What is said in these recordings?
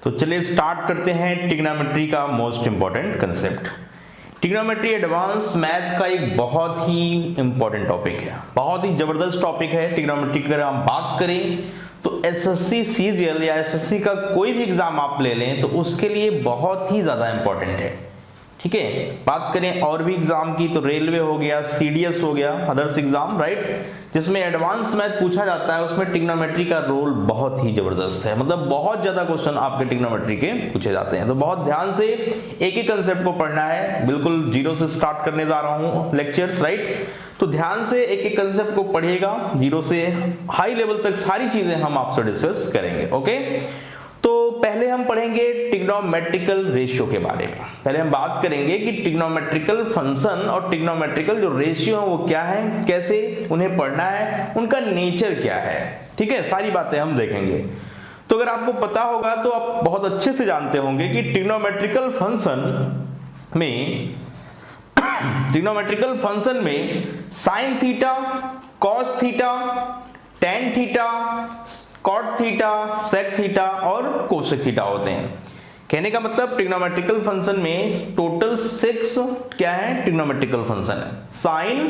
तो चलिए स्टार्ट करते हैं ट्रिग्नोमेट्री का most important concept. Trigonometry advance math का एक बहुत ही इंपॉर्टेंट टॉपिक है, बहुत ही जबरदस्त टॉपिक है। ट्रिग्नोमेट्री की अगर हम बात करें तो एसएससी सीजीएल या एसएससी का कोई भी एग्जाम आप ले लें तो उसके लिए बहुत ही ज्यादा इंपॉर्टेंट है। ठीक है, बात करें और भी एग्जाम की तो रेलवे हो गया, सीडीएस हो गया, अदर्स एग्जाम राइट, जिसमें एडवांस मैथ पूछा जाता है, उसमें ट्रिग्नोमेट्री का रोल बहुत ही जबरदस्त है। मतलब बहुत ज्यादा क्वेश्चन आपके ट्रिग्नोमेट्री के पूछे जाते हैं, तो बहुत ध्यान से एक ही कंसेप्ट को पढ़ना है। बिल्कुल जीरो से स्टार्ट करने जा रहा हूँ लेक्चर्स राइट, तो ध्यान से एक एक कंसेप्ट को पढ़िएगा, जीरो से हाई लेवल तक सारी चीजें हम आपसे डिस्कस करेंगे। ओके, तो पहले हम पढ़ेंगे ट्रिग्नोमेट्रिकल रेशियो के बारे में। पहले हम बात करेंगे कि ट्रिग्नोमेट्रिकल फंक्शन और ट्रिग्नोमेट्रिकल जो रेशियो है वो क्या है, कैसे उन्हें पढ़ना है, उनका नेचर क्या है। ठीक है, सारी बातें हम देखेंगे। तो अगर आपको पता होगा तो आप बहुत अच्छे से जानते होंगे कि ट्रिग्नोमेट्रिकल फंक्शन में sine theta, cos theta, tan theta, cot theta, sec theta और कोसेक थीटा होते हैं। कहने का मतलब ट्रिग्नोमेट्रिकल फंक्शन में टोटल 6 क्या है ट्रिग्नोमेट्रिकल फंक्शन है, sine,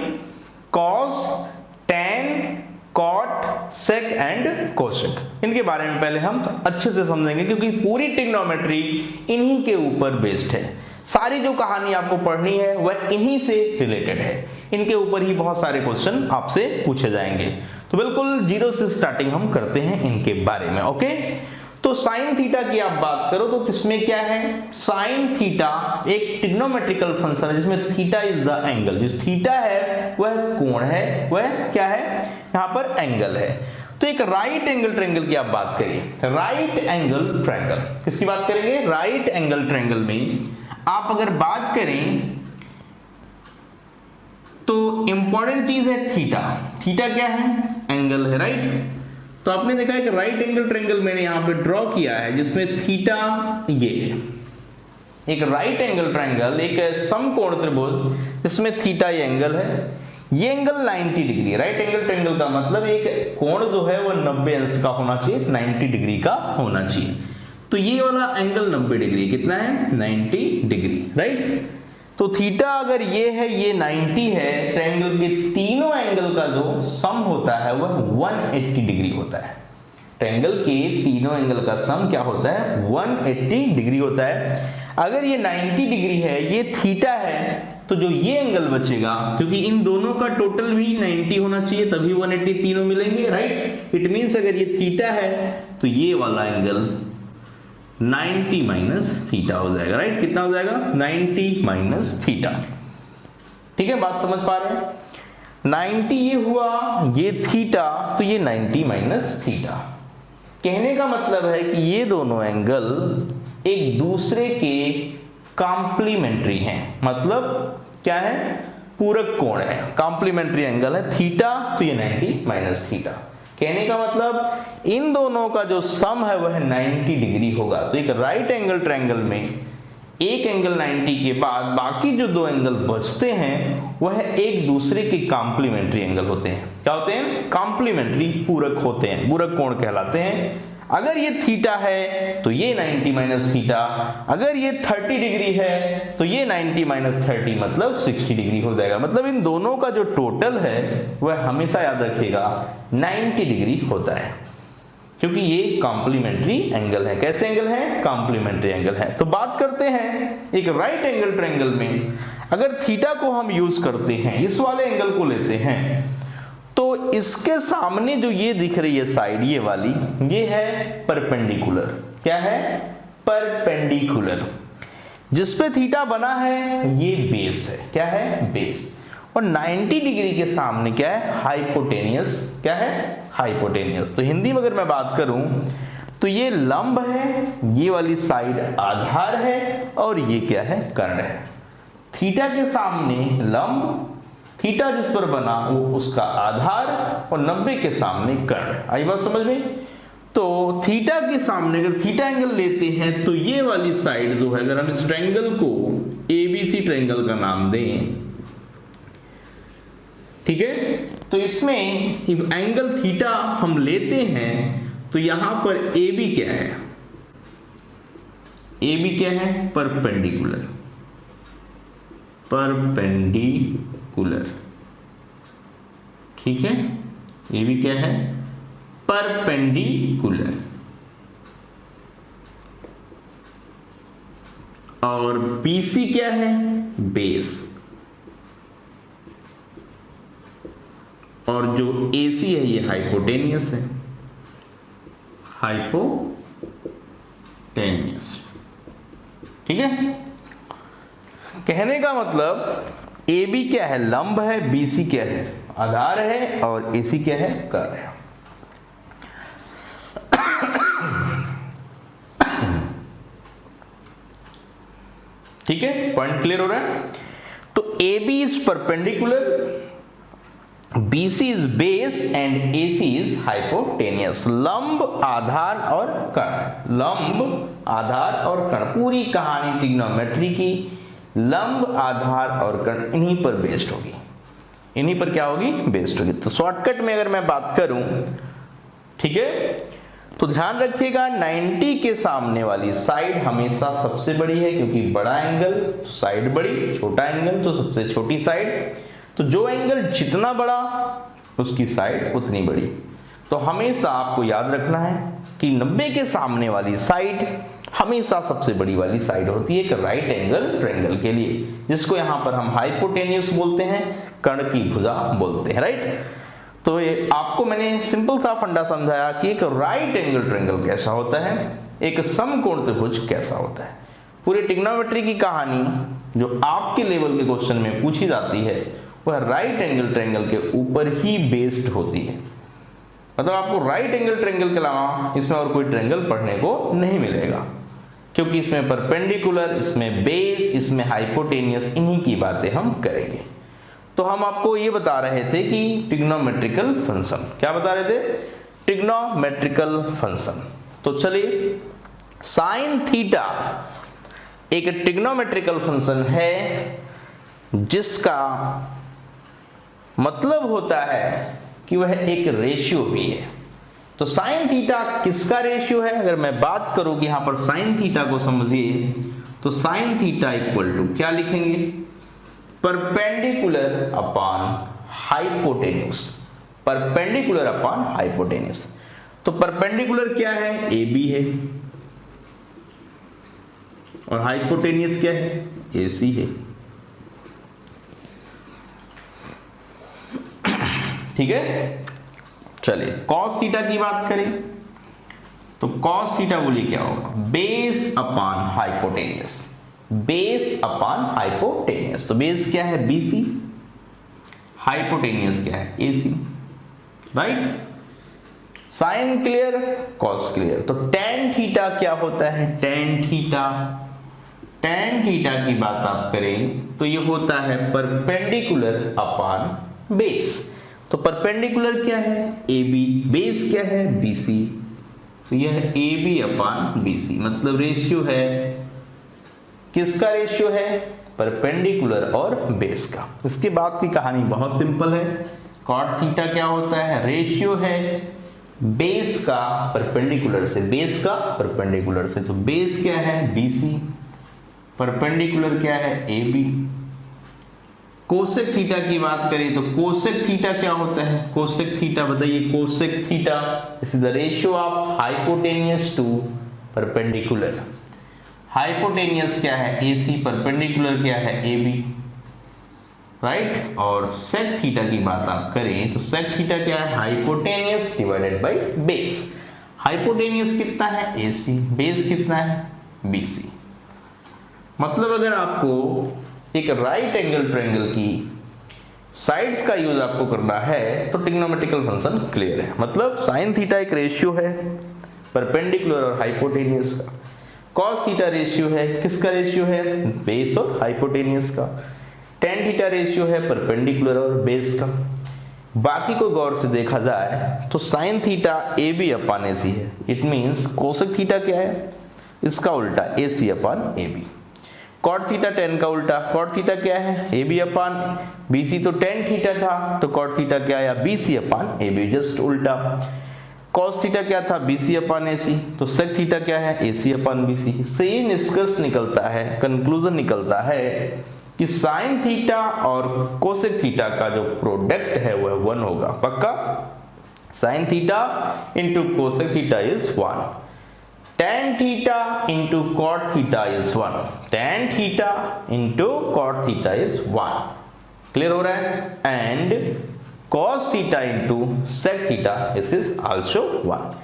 cos, tan, cot, sec and cosec. इनके बारे में पहले हम अच्छे से समझेंगे क्योंकि पूरी ट्रिग्नोमेट्री इन्हीं के ऊपर बेस्ड है। सारी जो कहानी आपको पढ़नी है वह इन्हीं से रिलेटेड है, इनके ऊपर ही बहुत सारे क्वेश्चन आपसे पूछे जाएंगे। तो बिल्कुल जीरो से स्टार्टिंग हम करते हैं इनके बारे में। ओके, तो साइन थीटा की आप बात करो तो किसमें क्या है, साइन थीटा एक ट्रिग्नोमेट्रिकल फंक्शन है जिसमें थीटा इज द एंगल। जो थीटा है वह कोण है, वह क्या है यहाँ पर एंगल है। तो एक राइट एंगल ट्रायंगल की आप बात करिए, राइट एंगल ट्रायंगल किसकी बात करेंगे, राइट एंगल ट्रायंगल में आप अगर बात करें तो इंपॉर्टेंट चीज है थीटा। थीटा क्या है, एंगल है राइट। तो आपने देखा है कि राइट एंगल ट्रायंगल मैंने यहां पे ड्रॉ किया है जिसमें थीटा ये एक राइट एंगल ट्रायंगल, एक समकोण त्रिभुज जिसमें थीटा ये एंगल है, ये angle 90 degree. Right angle triangle का मतलब एक कोण जो है वो 90 अंश का होना चाहिए, 90 डिग्री का होना चाहिए। तो ये वाला एंगल 90 डिग्री कितना है, 90 डिग्री राइट। तो थीटा अगर ये है, ये 90 है, ट्रायंगल के तीनों एंगल का जो सम होता है वह 180 डिग्री होता है। ट्रायंगल के तीनों एंगल का सम क्या होता है, 180 डिग्री होता है। अगर ये 90 डिग्री है, ये थीटा है, तो जो ये एंगल बचेगा, क्योंकि इन दोनों का टोटल भी 90 होना चाहिए तभी 180 तीनों मिलेंगे राइट। इट मींस अगर ये थीटा है तो ये वाला एंगल 90 माइनस थीटा हो जाएगा राइट। कितना हो जाएगा, 90 माइनस थीटा। ठीक है, बात समझ पा रहे हैं। 90 ये हुआ, ये थीटा, तो ये 90 माइनस थीटा। कहने का मतलब है कि ये दोनों एंगल एक दूसरे के कॉम्प्लीमेंट्री हैं। मतलब क्या है, पूरक कोण है, कॉम्प्लीमेंट्री एंगल है। थीटा तो ये 90 माइनस थीटा। कहने का मतलब इन दोनों का जो सम है वह 90 डिग्री होगा। तो एक राइट एंगल ट्रायंगल में एक एंगल 90 के बाद बाकी जो दो एंगल बचते हैं वह एक दूसरे के कॉम्प्लीमेंट्री एंगल होते हैं। क्या होते हैं, कॉम्प्लीमेंट्री, पूरक होते हैं, पूरक कोण कहलाते हैं। अगर ये थीटा है तो ये 90 माइनस थीटा, अगर ये 30 डिग्री है तो ये 90 माइनस 30 मतलब 60 डिग्री हो जाएगा। मतलब इन दोनों का जो टोटल है वह हमेशा याद रखिएगा 90 डिग्री होता है, क्योंकि ये कॉम्प्लीमेंट्री एंगल है। कैसे एंगल है, कॉम्प्लीमेंट्री एंगल है। तो बात करते हैं एक राइट एंगल ट्रायंगल में अगर थीटा को हम यूज करते हैं, इस वाले एंगल को लेते हैं, तो इसके सामने जो ये दिख रही है साइड, ये वाली, ये है परपेंडिकुलर। क्या है, परपेंडिकुलर। जिस पे थीटा बना है ये बेस है। क्या है, बेस। और 90 डिग्री के सामने क्या है, हाइपोटेनियस। क्या है, हाइपोटेनियस। तो हिंदी में अगर मैं बात करूं तो ये लंब है, ये वाली साइड आधार है और ये क्या है, कर्ण है। थीटा के सामने लंब, थीटा जिस पर बना वो उसका आधार और 90 के सामने कर्ण। आई बात समझ में। तो थीटा के सामने अगर थीटा एंगल लेते हैं तो ये वाली साइड जो है, अगर हम इस ट्रायंगल को एबीसी ट्रायंगल का नाम दें, ठीक है, तो इसमें एंगल थीटा हम लेते हैं तो यहां पर ए बी क्या है, ए बी क्या है, परपेंडिकुलर, परपेंडिकुलर, ठीक है, ए बी क्या है, परपेंडिकुलर, और बी सी क्या है, बेस, और जो ए सी है ये हाइपोटेनियस है, हाइपोटेनियस, ठीक है। कहने का मतलब ए बी क्या है, लंब है, बी सी क्या है, आधार है, और ए सी क्या है, कर है। ठीक है, पॉइंट क्लियर हो रहा है। तो A B is perpendicular, B C is base and A C is hypotenuse. लंब, आधार और कर्ण, लंब, आधार और कर्ण, पूरी कहानी ट्रिग्नोमेट्री की लंब, आधार और कर्ण इन्हीं पर बेस्ड होगी, इन्हीं पर क्या होगी, बेस्ड होगी। तो शॉर्टकट में अगर मैं बात करूं, ठीक है, तो ध्यान रखिएगा 90 के सामने वाली साइड हमेशा सबसे बड़ी है, क्योंकि बड़ा एंगल तो साइड बड़ी, छोटा एंगल तो सबसे छोटी साइड, तो जो एंगल जितना बड़ा उसकी साइड उतनी बड़ी। तो हमेशा आपको याद रखना है कि 90 के सामने वाली साइड हमेशा सबसे बड़ी वाली साइड होती है एक राइट एंगल ट्रायंगल के लिए, जिसको यहां पर हम हाइपोटेन्यूस बोलते हैं, कर्ण की भुजा बोलते हैं, राइट। तो ये आपको मैंने सिंपल सा फंडा समझाया कि एक राइट एंगल ट्रायंगल कैसा होता है, एक समकोण त्रिभुज कैसा होता है। पूरी ट्रिग्नोमेट्री की कहानी जो आपके लेवल के क्वेश्चन में पूछी जाती है वह राइट एंगल ट्रायंगल के ऊपर ही बेस्ड होती है। मतलब आपको राइट एंगल ट्रायंगल के अलावा इसमें और कोई ट्रायंगल पढ़ने को नहीं मिलेगा, क्योंकि इसमें परपेंडिकुलर, इसमें बेस, इसमें हाइपोटेनियस, इन्हीं की बातें हम करेंगे। तो हम आपको ये बता रहे थे कि ट्रिग्नोमेट्रिकल फंक्शन, क्या बता रहे थे, ट्रिग्नोमेट्रिकल फंक्शन। तो चलिए, साइन थीटा एक ट्रिग्नोमेट्रिकल फंक्शन है जिसका मतलब होता है कि वह एक रेशियो भी है। तो साइन थीटा किसका रेशियो है, अगर मैं बात करूं कि यहां पर साइन थीटा को समझिए, तो साइन थीटा इक्वल टू क्या लिखेंगे, perpendicular upon hypotenuse, perpendicular upon hypotenuse. तो परपेंडिकुलर क्या है, ए बी है, और हाइपोटेनियस क्या है, ए सी है, ठीक है। चलिए कॉस थीटा की बात करें, तो कॉस थीटा बोलिए क्या होगा, base upon hypotenuse, base upon hypotenuse. तो बेस क्या है, बीसी, हाइपोटेनियस क्या है, AC, right. Sine clear, cos clear. तो टेन थीटा क्या होता है, टेन थीटा, टेन थीटा की बात आप करें तो ये होता है परपेंडिकुलर अपॉन बेस। तो परपेंडिकुलर क्या है, ए बी, बेस क्या है, बी सी, तो यह A B upon B C, मतलब रेशियो है, किसका रेशियो है, परपेंडिकुलर और बेस का। इसके बाद की कहानी बहुत सिंपल है, कॉट थीटा क्या होता है, रेशियो है बेस का परपेंडिकुलर से, बेस का परपेंडिकुलर से, तो बेस क्या है, बी सी, परपेंडिकुलर क्या है, ए बी। कोसेक थीटा की बात करें तो कोसेक थीटा क्या होता है, कोसेक थीटा बताइए, cosec theta is the ratio of hypotenuse to perpendicular. Hypotenuse क्या है, ए सी, परपेंडिकुलर क्या है, ए बी, राइट। और सेक थीटा की बात आप करें तो सेक थीटा क्या है, hypotenuse divided by base. Hypotenuse कितना है, ए सी, बेस कितना है, बी सी। मतलब अगर आपको एक राइट एंगल ट्रायंगल की साइड्स का यूज आपको करना है तो ट्रिग्नोमेट्रिकल फंक्शन क्लियर है। मतलब साइन थीटा एक रेशियो है परपेंडिकुलर और हाइपोटेनियस का, कॉस थीटा रेशियो है, किसका रेशियो है, बेस और हाइपोटेनियस का, टेन थीटा रेशियो है परपेंडिकुलर और बेस का। बाकी को गौर से देखा जाए तो sine theta A B upon A C है, इट मीन्स कोसेक थीटा क्या है, इसका उल्टा A C upon A B. Cot theta tan का उल्टा, कॉट थीटा क्या है, A B upon B C, तो टेन थीटा था तो कॉट थीटा क्या आया, B C upon A B, just उल्टा। cos थीटा क्या था, BC अपॉन AC, तो sec थीटा क्या है, AC अपॉन BC। इससे ये निष्कर्ष निकलता है, कंक्लूजन निकलता है कि sin थीटा और cosec थीटा का जो प्रोडक्ट है वह 1 होगा, पक्का। sin theta into cosec theta is 1, tan theta into cot theta is 1, tan theta into cot theta is 1, clear हो रहा है, and cos theta into sec theta this is also 1।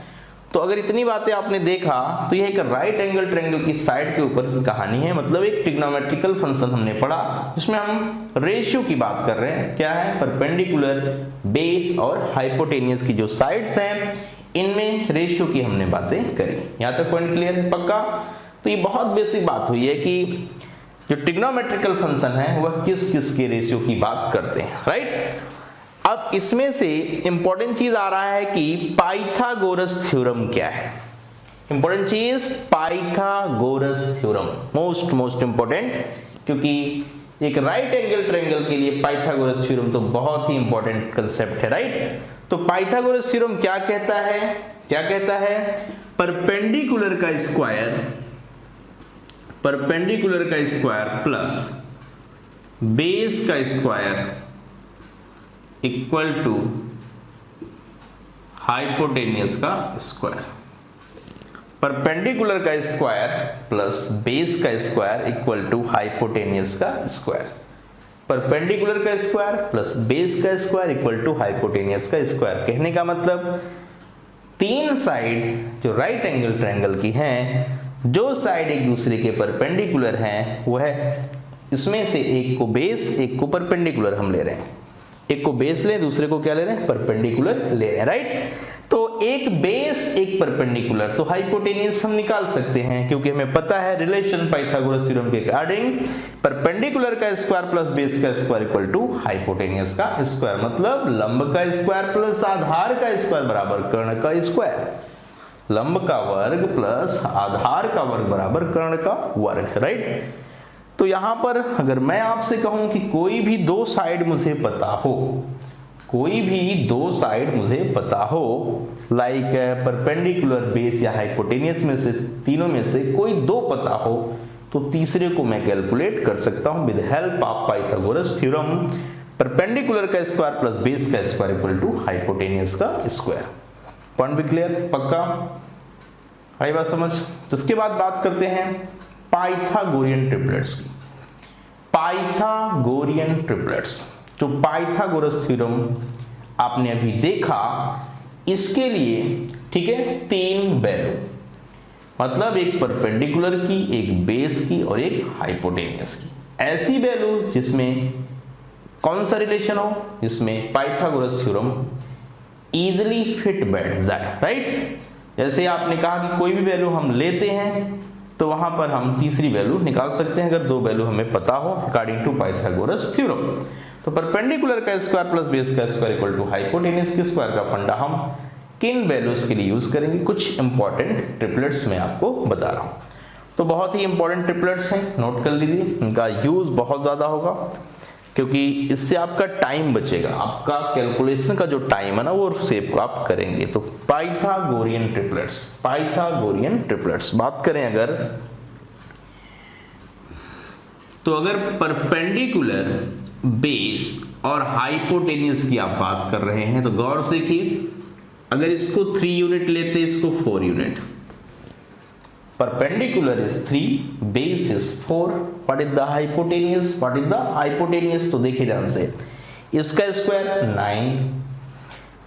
तो अगर इतनी बातें आपने देखा तो यह एक राइट एंगल ट्रायंगल की साइड के ऊपर की कहानी है, मतलब एक ट्रिग्नोमेट्रिकल फंक्शन हमने पढ़ा जिसमें हम रेशियो की बात कर रहे हैं, क्या है, परपेंडिकुलर, बेस और हाइपोटेनियस की जो साइड्स हैं इनमें रेशियो की हमने बातें करी। यहां तक पॉइंट क्लियर है, पक्का। तो ये बहुत बेसिक बात हुई है कि जो ट्रिग्नोमेट्रिकल फंक्शन है वह किस किस के रेशियो की बात करते हैं, राइट। अब इसमें से इंपॉर्टेंट चीज आ रहा है कि पाइथागोरस थ्योरम क्या है। इंपॉर्टेंट चीज पाइथागोरस थ्योरम, मोस्ट इंपॉर्टेंट, क्योंकि एक राइट एंगल ट्रायंगल के लिए पाइथागोरस थ्योरम तो बहुत ही इंपॉर्टेंट कंसेप्ट है, राइट। तो पाइथागोरस थ्योरम क्या कहता है, क्या कहता है, परपेंडिकुलर का स्क्वायर प्लस बेस का स्क्वायर इक्वल टू हाइपोटेनियस का स्क्वायर। परपेंडिकुलर का स्क्वायर प्लस बेस का स्क्वायर इक्वल टू हाइपोटेनियस का स्क्वायर। परपेंडिकुलर का स्क्वायर प्लस बेस का स्क्वायर इक्वल टू हाइपोटेनियस का स्क्वायर। कहने का मतलब तीन साइड जो राइट एंगल ट्रायंगल की हैं, जो साइड एक दूसरे के परपेंडिकुलर हैं, वह इसमें से एक को बेस एक को परपेंडिकुलर हम ले रहे हैं, एक को बेस ले दूसरे को क्या ले रहे हैं, परपेंडिकुलर ले रहे हैं, राइट। तो एक बेस एक परपेंडिकुलर, तो हाइपोटेनियस हम निकाल सकते हैं क्योंकि हमें पता है रिलेशन पाइथागोरस थ्योरम के अकॉर्डिंग परपेंडिकुलर का स्क्वायर प्लस बेस का स्क्वायर इक्वल टू हाइपोटेनियस का स्क्वायर। मतलब लंब का स्क्वायर प्लस आधार का स्क्वायर बराबर कर्ण का स्क्वायर, लंब का वर्ग प्लस आधार का वर्ग बराबर कर्ण का वर्ग, राइट। तो यहां पर अगर मैं आपसे कहूं कि कोई भी दो साइड मुझे पता हो, कोई भी दो साइड मुझे पता हो, लाइक परपेंडिकुलर, बेस या हाइपोटेनियस में से तीनों में से कोई दो पता हो, तो तीसरे को मैं कैलकुलेट कर सकता हूं with help of Pythagoras theorem. Perpendicular का स्क्वायर प्लस बेस का स्क्वायर इक्वल टू हाइपोटेनियस का स्क्वायर। पॉइंट भी क्लियर, पक्का, आई बात समझ। तो इसके बाद बात करते हैं पाइथागोरियन ट्रिपलेट्स की। पाइथागोरियन ट्रिपलेट्स, जो पाइथागोरस थ्योरम आपने अभी देखा, इसके लिए ठीक है तीन वैल्यू, मतलब एक परपेंडिकुलर की, एक बेस की और एक हाइपोटेनियस की। ऐसी वैल्यू जिसमें कौन सा रिलेशन हो, जिसमें पाइथागोरस थ्योरम इजीली फिट बैठ जाए, राइट। जैसे आपने कहा कि कोई भी वैल्यू हम लेते हैं तो वहां पर हम तीसरी वैल्यू निकाल सकते हैं अगर दो वैल्यू हमें पता हो अकॉर्डिंग टू पाइथागोरस थ्योरम। तो परपेंडिकुलर का स्क्वायर प्लस बेस का स्क्वायर इक्वल टू हाइपोटेनियस के स्क्वायर का फंडा हम किन वैल्यूज के लिए यूज करेंगे, कुछ इंपॉर्टेंट ट्रिपलेट्स में आपको बता रहा हूं। तो बहुत ही इंपॉर्टेंट ट्रिपलेट्स हैं, नोट कर लीजिए, इनका यूज बहुत ज्यादा होगा क्योंकि इससे आपका टाइम बचेगा, आपका कैलकुलेशन का जो टाइम है ना वो सेव आप करेंगे। तो पाइथागोरियन ट्रिपलेट्स, पाइथागोरियन ट्रिपलेट्स बात करें अगर, तो अगर परपेंडिकुलर, बेस और हाइपोटेनियस की आप बात कर रहे हैं तो गौर से देखिए, अगर इसको 3 यूनिट लेते इसको 4 unit, perpendicular is 3, base is 4, what is the hypotenuse, what is the hypotenuse, तो देखिए ध्यान से, इसका स्क्वायर 9,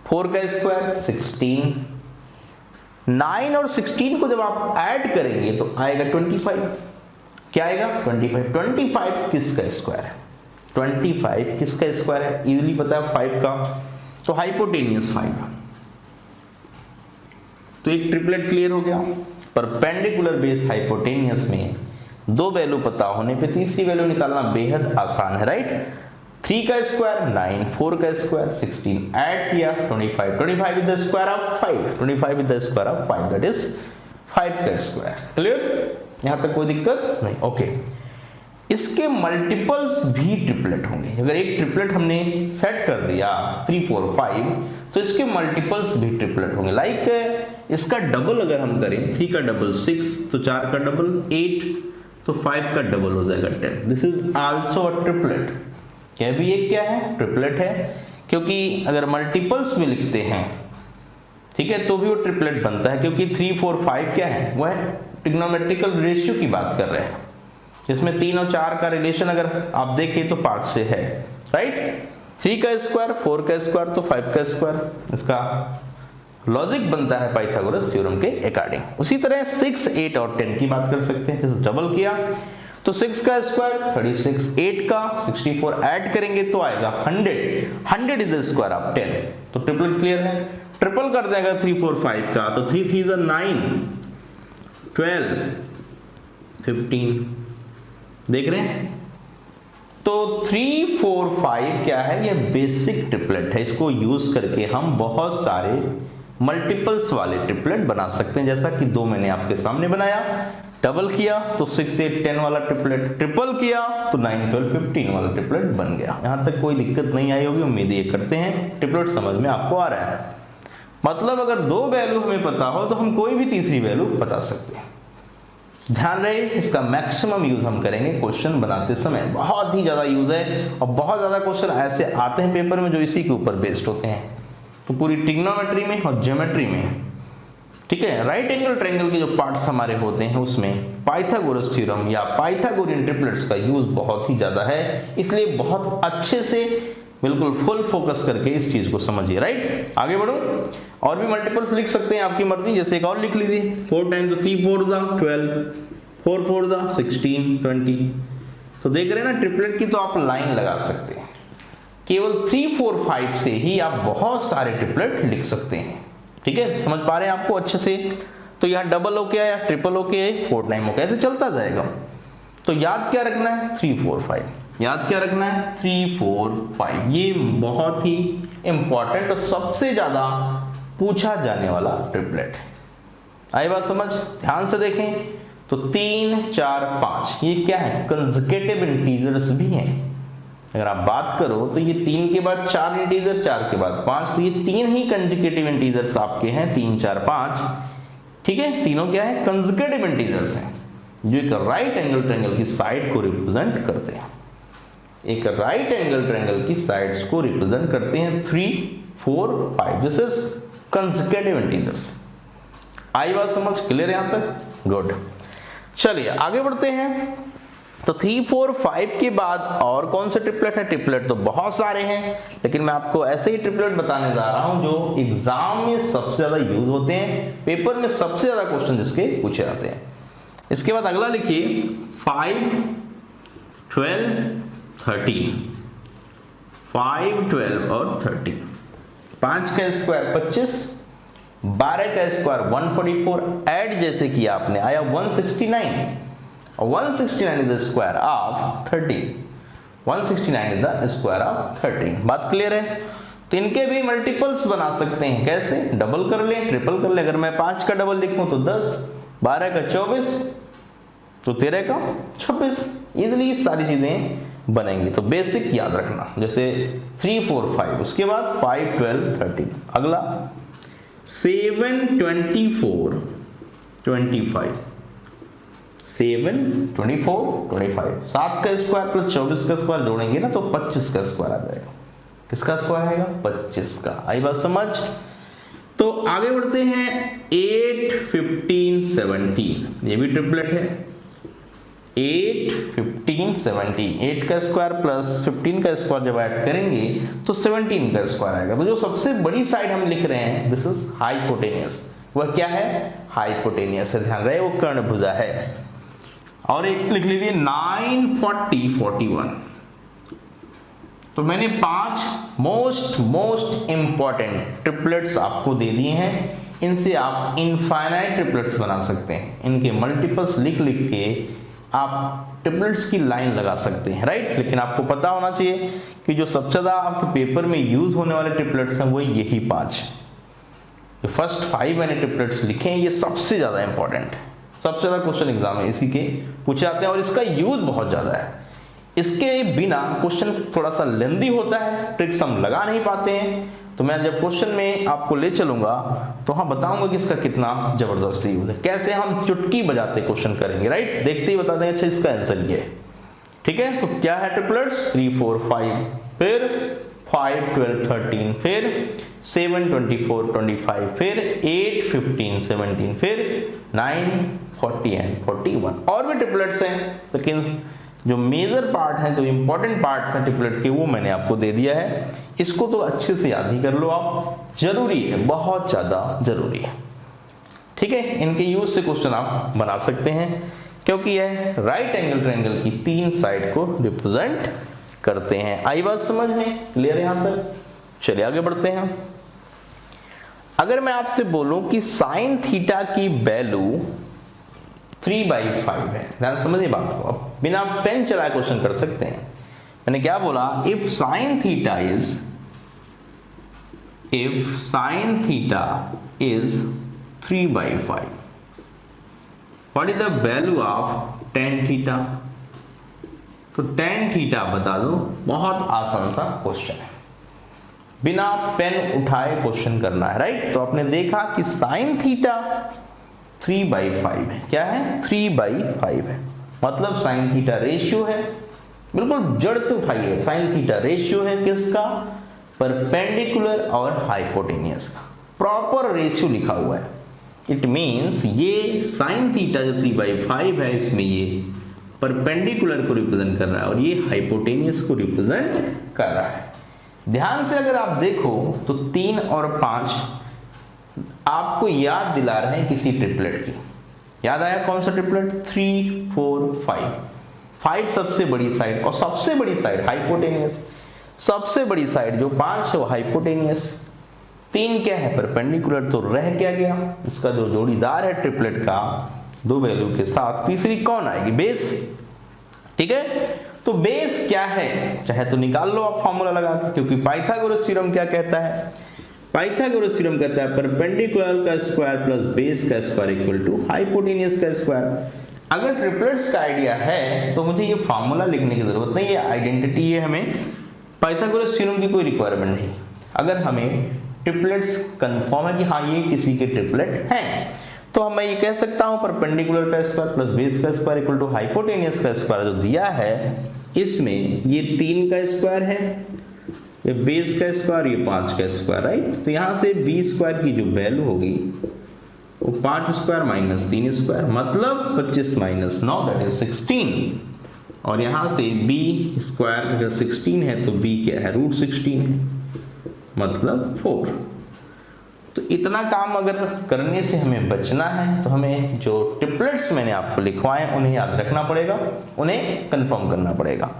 4 का स्क्वायर 16, 9 और 16 को जब आप ऐड करेंगे तो आएगा 25, क्या आएगा 25, 25 किसका स्क्वायर है, 25 किसका स्क्वायर है, इजीली पता है 5 का, तो हाइपोटेनियस 5। तो एक ट्रिपलेट क्लियर हो गया। परपेंडिकुलर बेस हाइपोटेनियस में दो वैल्यू पता होने पे तीसरी वैल्यू निकालना बेहद आसान है, राइट। 3 का स्क्वायर 9, 4 का स्क्वायर 16, ऐड किया 25, 25 with the square of 5, 25 with the square of 5 that is 5 का स्क्वायर। क्लियर, यहां तक कोई दिक्कत नहीं, ओके। इसके मल्टीपल्स भी ट्रिपलेट होंगे। अगर एक ट्रिपलेट हमने सेट कर दिया 3 4 5 तो इसके मल्टीपल्स भी ट्रिपलेट होंगे। लाइक इसका डबल अगर हम करें 3 का डबल 6, तो 4 का डबल 8, तो 5 का डबल हो जाएगा 10। This is also a triplet. यह भी एक क्या है, ट्रिपलेट है, क्योंकि अगर मल्टीपल्स में लिखते हैं, ठीक है, तो भी वो ट्रिपलेट बनता है, क्योंकि 3 4 5 क्या है, वह ट्रिग्नोमेट्रिकल रेशियो की बात कर रहे हैं, जिसमें 3 और 4 का रिलेशन अगर आप देखें तो 5 से है, राइट। 3 का स्क्वायर 4 का स्क्वायर तो 5 का स्क्वायर, इसका लॉजिक बनता है पाइथागोरस थ्योरम के अकॉर्डिंग। उसी तरह 6 8 और 10 की बात कर सकते हैं। जैसे डबल किया तो 6 का स्क्वायर 36, 8 का 64 ऐड करेंगे तो आएगा 100 इज द स्क्वायर ऑफ 10, तो ट्रिपल क्लियर है। ट्रिपल कर देगा 3 4 5 का, तो 3 3 9 12 15, देख रहे हैं। तो 3 4 5 क्या है, ये बेसिक ट्रिपलेट है। इसको यूज करके हम बहुत सारे मल्टीपल्स वाले ट्रिपलेट बना सकते हैं, जैसा कि 2 मैंने आपके सामने बनाया। डबल किया तो 6 8 10 वाला ट्रिपलेट, ट्रिपल किया तो 9 12 15 वाला ट्रिपलेट बन गया। यहां तक कोई दिक्कत नहीं आई होगी, उम्मीद ये करते हैं ट्रिपलेट समझ में आपको आ रहा है। मतलब अगर 2 वैल्यू हमें पता हो तो हम कोई भी तीसरी वैल्यू बता सकते हैं। ध्यान रहे, इसका मैक्सिमम यूज हम करेंगे क्वेश्चन बनाते समय। बहुत ही ज्यादा यूज है और बहुत ज्यादा क्वेश्चन ऐसे आते हैं पेपर में जो इसी के ऊपर बेस्ड होते हैं, तो पूरी ट्रिग्नोमेट्री में और ज्योमेट्री में, ठीक है, राइट एंगल ट्रायंगल के जो पार्ट्स हमारे होते हैं उसमें पाइथागोरस थ्योरम या पाइथागोरियन ट्रिपलेट्स का यूज बहुत ही ज्यादा है। इसलिए बहुत अच्छे से बिल्कुल फुल फोकस करके इस चीज को समझिए, राइट। आगे बढ़ो, और भी मल्टीपल्स लिख सकते हैं, आपकी मर्जी। जैसे एक और लिख लीजिए, 4 टाइम्स तो 3 4 12, 4 4 16 20। तो देख रहे हैं ना, ट्रिपलेट की तो आप लाइन लगा सकते हैं। केवल 3 4 5 से ही आप बहुत सारे ट्रिपलेट लिख सकते हैं, ठीक है। समझ पा रहे हैं आपको अच्छे से। तो यहाँ डबल हो गया या ट्रिपल हो गया, 4 टाइम हो गया, ऐसे चलता जाएगा। तो याद क्या रखना है, 3 4 5। याद क्या रखना है, 3 4 5। ये बहुत ही इंपॉर्टेंट और सबसे ज्यादा पूछा जाने वाला ट्रिपलेट है। आई बात समझ, ध्यान से देखें। तो 3 4 5 ये क्या है, कंसेक्यूटिव इंटीजर्स भी हैं। अगर आप बात करो तो ये 3 के बाद 4 इंटीजर, 4 के बाद 5, तो ये 3 ही कंसेक्यूटिव इंटीजर्स आपके हैं, 3 4 5, ठीक है। तीनों क्या है, कंसेक्यूटिव इंटीजर्स हैं, जो एक राइट एंगल ट्रायंगल की साइड को रिप्रेजेंट करते हैं। एक राइट एंगल ट्रायंगल की साइड्स को रिप्रेजेंट करते हैं 3 4 5। This is consecutive integers. आई बात समझ, क्लियर यहां तक, गुड। चलिए आगे बढ़ते हैं। तो 3 4 5 के बाद और कौन से ट्रिपलेट है, ट्रिपलेट तो बहुत सारे हैं, लेकिन मैं आपको ऐसे ही ट्रिपलेट बताने जा रहा हूं जो एग्जाम में सबसे ज्यादा यूज होते हैं, पेपर में सबसे ज्यादा क्वेश्चन जिसके पूछे जाते हैं। इसके बाद अगला लिखिए 5 12 13, 5 12 और 13। 5 का स्क्वायर 25, 12 का स्क्वायर 144, ऐड जैसे किया आपने आया 169, 169 is the square of 13, 169 is the square of 13। बात क्लियर है। तो इनके भी मल्टीपल्स बना सकते हैं, कैसे, डबल कर लें, ट्रिपल कर लें। अगर मैं 5 का डबल लिखूं तो 10, 12 का 24, तो 13 का 26, इजिली सारी चीजें बनेंगी। तो बेसिक याद रखना, जैसे 3 4 5, उसके बाद 5 12 13। अगला 7 24 25, 7 24 25, 7 का स्क्वायर प्लस 24 का स्क्वायर जोड़ेंगे ना तो 25 का स्क्वायर आ जाएगा। किसका स्क्वायर आएगा, 25 का। आई बात समझ। तो आगे बढ़ते हैं 8 15 17, ये भी ट्रिपलेट है। 8 15 17, 8 का स्क्वायर प्लस 15 का स्क्वायर जब ऐड करेंगे तो 17 का स्क्वायर आएगा। तो जो सबसे बड़ी साइड हम लिख रहे हैं, दिस इज हाइपोटेनियस। वह क्या है, हाइपोटेनियस है, ध्यान रहे, वो कर्णभुजा है। और एक लिख लीजिए 9 40 41। तो मैंने 5 मोस्ट इंपॉर्टेंट ट्रिपलेट्स आपको दे दिए हैं। इनसे आप इनफाइनाइट ट्रिपलेट्स बना सकते हैं। इनके मल्टीपल्स लिख लिख के आप ट्रिपलेट्स की लाइन लगा सकते हैं, राइट। लेकिन आपको पता होना चाहिए कि जो सबसे ज्यादा आपके पेपर में यूज होने वाले ट्रिपलेट्स हैं वो यही 5। जो फर्स्ट 5 मैंने ट्रिपलेट्स लिखे हैं ये सबसे ज्यादा इंपॉर्टेंट है, सबसे ज्यादा क्वेश्चन एग्जाम में इसी के पूछे जाते हैं और इसका यूज बहुत ज्यादा है। इसके बिना क्वेश्चन थोड़ा सा लेंदी होता है, ट्रिक्स हम लगा नहीं पाते हैं। तो मैं जब क्वेश्चन में आपको ले चलूंगा तो हाँ बताऊंगा कि इसका कितना जबरदस्त यूज है, कैसे हम चुटकी बजाते क्वेश्चन करेंगे, राइट। देखते ही बता दें अच्छा इसका आंसर ये है, ठीक है। तो क्या है ट्रिपलेट्स, 3 4 5, फिर 5 12 13, फिर 7 24 25, फिर 8 15 17, फिर 9 40 एंड 41। और भी ट्रिपलेट्स हैं, लेकिन जो मेजर पार्ट है, जो इंपॉर्टेंट पार्ट्स हैं ट्रिपलेट के, वो मैंने आपको दे दिया है। इसको तो अच्छे से याद ही कर लो आप, जरूरी है, बहुत ज्यादा जरूरी है, ठीक है। इनके यूज से क्वेश्चन आप बना सकते हैं, क्योंकि यह राइट एंगल ट्रायंगल की 3 साइड को रिप्रेजेंट करते हैं। आई बात समझ में, क्लियर है यहां तक? चलिए आगे बढ़ते हैं। अगर मैं आपसे बोलूं कि साइन थीटा की वैल्यू 3/5 है, ध्यान समझिए बात को, अब बिना पेन चलाए क्वेश्चन कर सकते हैं। मैंने क्या बोला, if sine theta is 3/5, what is the value of tan theta? तो tan थीटा बता दो, बहुत आसान सा क्वेश्चन है, बिना पेन उठाए क्वेश्चन करना है, राइट। तो आपने देखा कि साइन थीटा 3/5 है, क्या है 3/5 है, मतलब साइन थीटा रेशियो है, बिल्कुल जड़ से उठाइए, साइन थीटा रेशियो है किसका, परपेंडिकुलर और हाइपोटेनियस का, प्रॉपर रेशियो लिखा हुआ है। इट मींस ये साइन थीटा जो 3/5 है, इसमें ये परपेंडिकुलर को रिप्रेजेंट कर रहा है और ये हाइपोटेनियस को रिप्रेजेंट कर रहा है। ध्यान से अगर आप देखो तो 3 और 5 आपको याद दिला रहे हैं किसी ट्रिपलेट की। याद आया कौन सा ट्रिपलेट? 3 4 5। 5 सबसे बड़ी साइड और सबसे बड़ी साइड हाइपोटेनियस, सबसे बड़ी साइड जो 5 है वो हाइपोटेनियस, 3 क्या है परपेंडिकुलर, तो रह क्या गया, इसका जो जोड़ीदार है ट्रिपलेट का 2 वैल्यू के साथ, तीसरी कौन आएगी, बेस, ठीक है। तो बेस क्या है, चाहे तो निकाल लो आप फॉर्मूला लगा के, क्योंकि पाइथागोरस थ्योरम क्या कहता है, पाइथागोरस थ्योरम कहता है परपेंडिकुलर का स्क्वायर प्लस बेस का स्क्वायर इक्वल टू हाइपोटेनियस का स्क्वायर। अगर ट्रिपलेट्स का आइडिया है तो मुझे ये फॉर्मूला लिखने की जरूरत नहीं, ये आइडेंटिटी है, हमें पाइथागोरस थ्योरम की कोई रिक्वायरमेंट नहीं। अगर हमें ट्रिपलेट्स कंफर्म है कि हाँ ये किसी के ट्रिपलेट हैं, तो मैं ये कह सकता हूं परपेंडिकुलर का स्क्वायर प्लस बेस का स्क्वायर इक्वल टू हाइपोटेनियस का स्क्वायर जो दिया है, इसमें ये 3 का स्क्वायर है, ये बेस का स्क्वायर, ये 5 का स्क्वायर, राइट। तो यहां से बी स्क्वायर की जो वैल्यू होगी वो 5 स्क्वायर माइनस 3 स्क्वायर, मतलब 25 माइनस 9 दैट इज 16। और यहां से बी स्क्वायर अगर 16 है तो बी क्या है, √16 है, मतलब 4। तो इतना काम अगर करने से हमें बचना है तो हमें जो ट्रिपलेट्स मैंने आपको लिखवाए उन्हें याद रखना पड़ेगा, उन्हें कंफर्म करना पड़ेगा।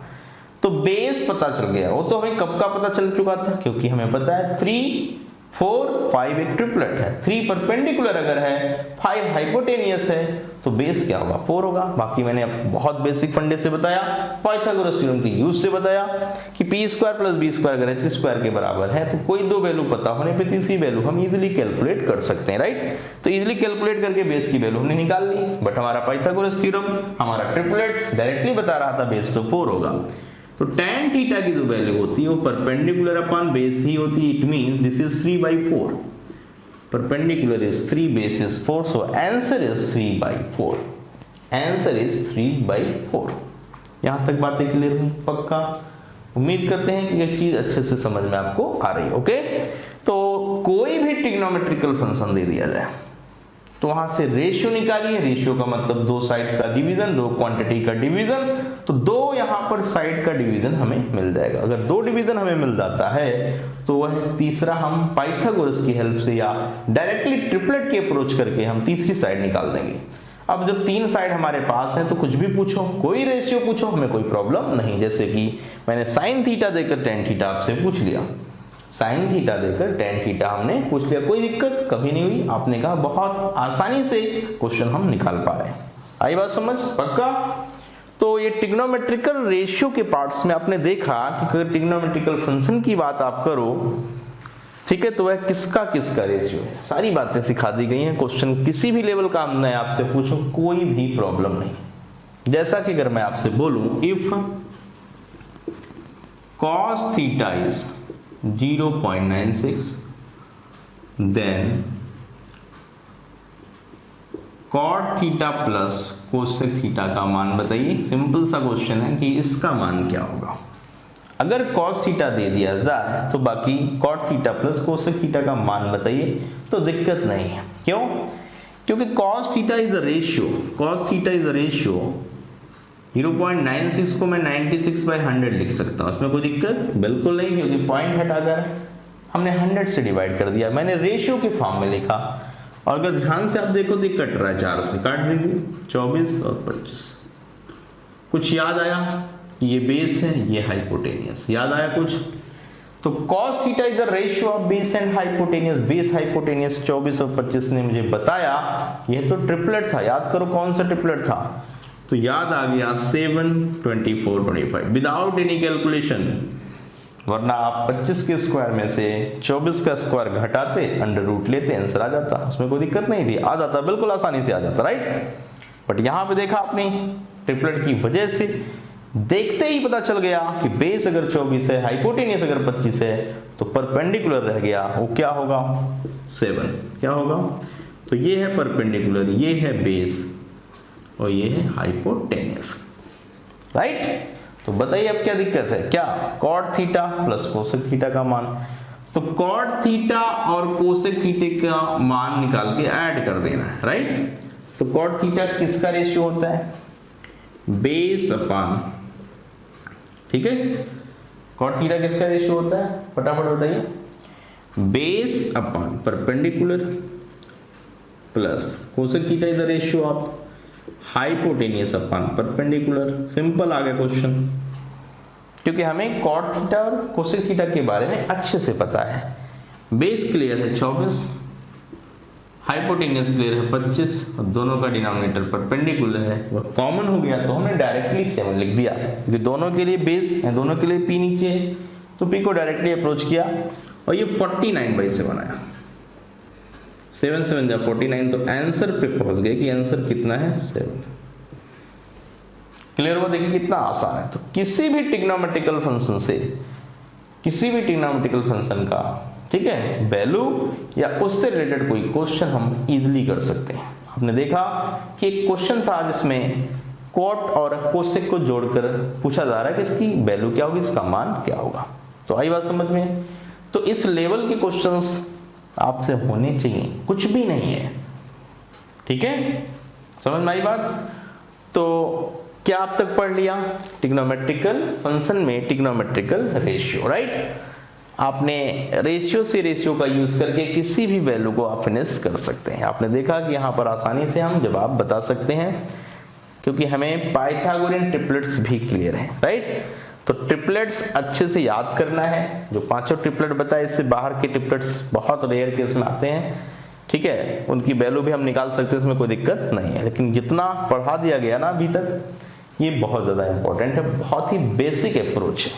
तो बेस पता चल गया, वो तो हमें कब का पता चल चुका था, क्योंकि हमें पता है 3 4 5 एक ट्रिपलेट है, 3 परपेंडिकुलर अगर है, 5 हाइपोटेनियस है, तो बेस क्या होगा 4 होगा। बाकी मैंने बहुत बेसिक फंडे से बताया, पाइथागोरस थ्योरम के यूज से बताया कि p square plus b square अगर h स्क्वायर के बराबर है तो कोई 2 वैल्यू पता होने पे तीसरी वैल्यू हम इजीली कैलकुलेट कर सकते हैं, राइट। तो इजीली कैलकुलेट करके बेस की वैल्यू हमने निकाल ली, बट हमारा पाइथागोरस थ्योरम हमारा ट्रिपलेट्स डायरेक्टली बता रहा था बेस तो 4 होगा। तो tan थीटा की जो वैल्यू होती है वो परपेंडिकुलर अपॉन बेस ही होती है, it means this is 3/4, perpendicular is 3, base is 4, so answer is 3/4, answer is 3/4। यहां तक बातें क्लियर हुई? पक्का? उम्मीद करते हैं कि ये चीज अच्छे से समझ में आपको आ रही है, ओके। तो कोई भी ट्रिग्नोमेट्रिकल फंक्शन दे दिया जाए तो वहां से रेशियो निकालिए, रेशियो का मतलब 2 साइड का डिवीजन, 2 क्वांटिटी का डिवीजन, तो 2 यहां पर साइड का डिवीजन हमें मिल जाएगा। अगर 2 डिवीजन हमें मिल जाता है तो वह तीसरा हम पाइथागोरस की हेल्प से या डायरेक्टली ट्रिपलेट की अप्रोच करके हम तीसरी साइड निकाल देंगे। अब जब 3 साइड हमारे पास है तो कुछ भी पूछो, कोई रेशियो पूछो, हमें कोई प्रॉब्लम नहीं। जैसे कि मैंने साइन थीटा देकर tan थीटा आपसे पूछ लिया, साइन थीटा देकर tan थीटा हमने पूछ लिया, कोई दिक्कत कभी नहीं हुई। आपने कहा बहुत आसानी से क्वेश्चन हम निकाल पा रहे हैं। आई बात समझ? पक्का? तो ये ट्रिग्नोमेट्रिकल रेशियो के पार्ट्स में आपने देखा कि अगर ट्रिग्नोमेट्रिकल फंक्शन की बात आप करो, ठीक है, तो वह किसका किसका रेशियो है, सारी बातें सिखा दी गई हैं। क्वेश्चन किसी भी लेवल का मैं आपसे पूछूं कोई भी प्रॉब्लम नहीं। जैसा कि अगर मैं आपसे बोलूं if cos theta is 0.96, then cot theta plus cosec theta का मान बताइए। सिंपल सा क्वेश्चन है कि इसका मान क्या होगा। अगर cos थीटा दे दिया जाए तो बाकी cot theta plus cosec theta का मान बताइए, तो दिक्कत नहीं है। क्यों? क्योंकि cos theta is a ratio, cos theta is a ratio. 0.96 को मैं 96/100 लिख सकता हूँ, उसमें कोई दिक्कत बिल्कुल नहीं, क्योंकि पॉइंट हटाकर हमने 100 से डिवाइड कर दिया, मैंने रेशियो के फॉर्म में लिखा। और अगर ध्यान से आप देखो तो कट रहा है, 4 से काट दीजिए, 24 और 25। कुछ याद आया? ये बेस है, ये हाइपोटेनियस, याद आया कुछ? तो cos theta is the ratio of base and hypotenuse. Base hypotenuse 24 और 25 ने मुझे बताया। ये तो ट्रिपलेट था, याद करो कौन सा ट्रिपलेट था। तो याद आ गया 7, 24, 25 विदाउट एनी कैलकुलेशन। वरना आप 25 के स्क्वायर में से 24 का स्क्वायर घटाते, अंडर रूट लेते, आंसर आ जाता, उसमें कोई दिक्कत नहीं थी, आ जाता, बिल्कुल आसानी से आ जाता, राइट। बट यहां पे देखा आपने ट्रिपलेट की वजह से देखते ही पता चल गया कि बेस अगर 24 है, हाइपोटेनियस अगर 25 है, तो परपेंडिकुलर रह गया, वो क्या होगा? 7। क्या होगा? तो ये है परपेंडिकुलर, ये है बेस और ये है हाइपोटेनियस, राइट। तो बताइए अब क्या दिक्कत है? क्या cot theta plus cosec theta का मान, तो कॉट थीटा और कोसेक थीटा का मान निकाल के ऐड कर देना है, राइट। तो कॉट थीटा किसका रेशियो होता है? बेस अपान, ठीक है। कॉट थीटा किसका रेशियो होता है? फटाफट बताइए। Base upon perpendicular plus cosec theta is the ratio of hypotenuse upon perpendicular. Simple आ गया क्वेश्चन, क्योंकि हमें कॉट थीटा और कोसेक थीटा के बारे में अच्छे से पता है। बेस क्लियर है 24, हाइपोटेनियस क्लियर है 25, और दोनों का डिनोमिनेटर परपेंडिकुलर है, वह कॉमन हो गया तो हमने डायरेक्टली 7 लिख दिया, क्योंकि दोनों के लिए बेस है, दोनों के लिए पी नीचे है, तो पी को डायरेक्टली अप्रोच किया और ये 49/7 आया। 7 7 जा 49, तो आंसर पे पहुंच गए कि आंसर कितना है? 7। क्लियर हुआ? देखिए कितना आसान है। तो किसी भी ट्रिग्नोमेट्रिकल फंक्शन से, किसी भी ट्रिग्नोमेट्रिकल फंक्शन का, ठीक है, वैल्यू या उससे रिलेटेड कोई क्वेश्चन हम इजीली कर सकते हैं। आपने देखा कि एक क्वेश्चन था जिसमें कॉट और कोसेक को जोड़कर पूछा जा रहा है कि इसकी वैल्यू क्या होगी, इसका मान क्या होगा। तो आई बात समझ में? तो इस लेवल के क्वेश्चंस आपसे होने चाहिए, कुछ भी नहीं है, ठीक है, समझ में आई बात? तो क्या आप तक पढ़ लिया? ट्रिग्नोमेट्रिकल फंक्शन में ट्रिग्नोमेट्रिकल रेशियो, राइट। आपने रेशियो से रेशियो का यूज करके किसी भी वैल्यू को आप फिनिश कर सकते हैं। आपने देखा कि यहाँ पर आसानी से हम जवाब बता सकते हैं, क्योंकि हमें पाइथागोरियन ट्रिपलेट्स भी क्लियर है, राइट। तो ट्रिपलेट्स अच्छे से याद करना है। जो 5 ट्रिपलेट बताए, इससे बाहर के ट्रिपलेट्स बहुत रेयर केस में आते हैं, ठीक है, उनकी वैल्यू भी हम निकाल सकते हैं, इसमें कोई दिक्कत नहीं है। लेकिन जितना पढ़ा दिया गया ना अभी तक, ये बहुत ज़्यादा इंपॉर्टेंट है, बहुत ही बेसिक अप्रोच है,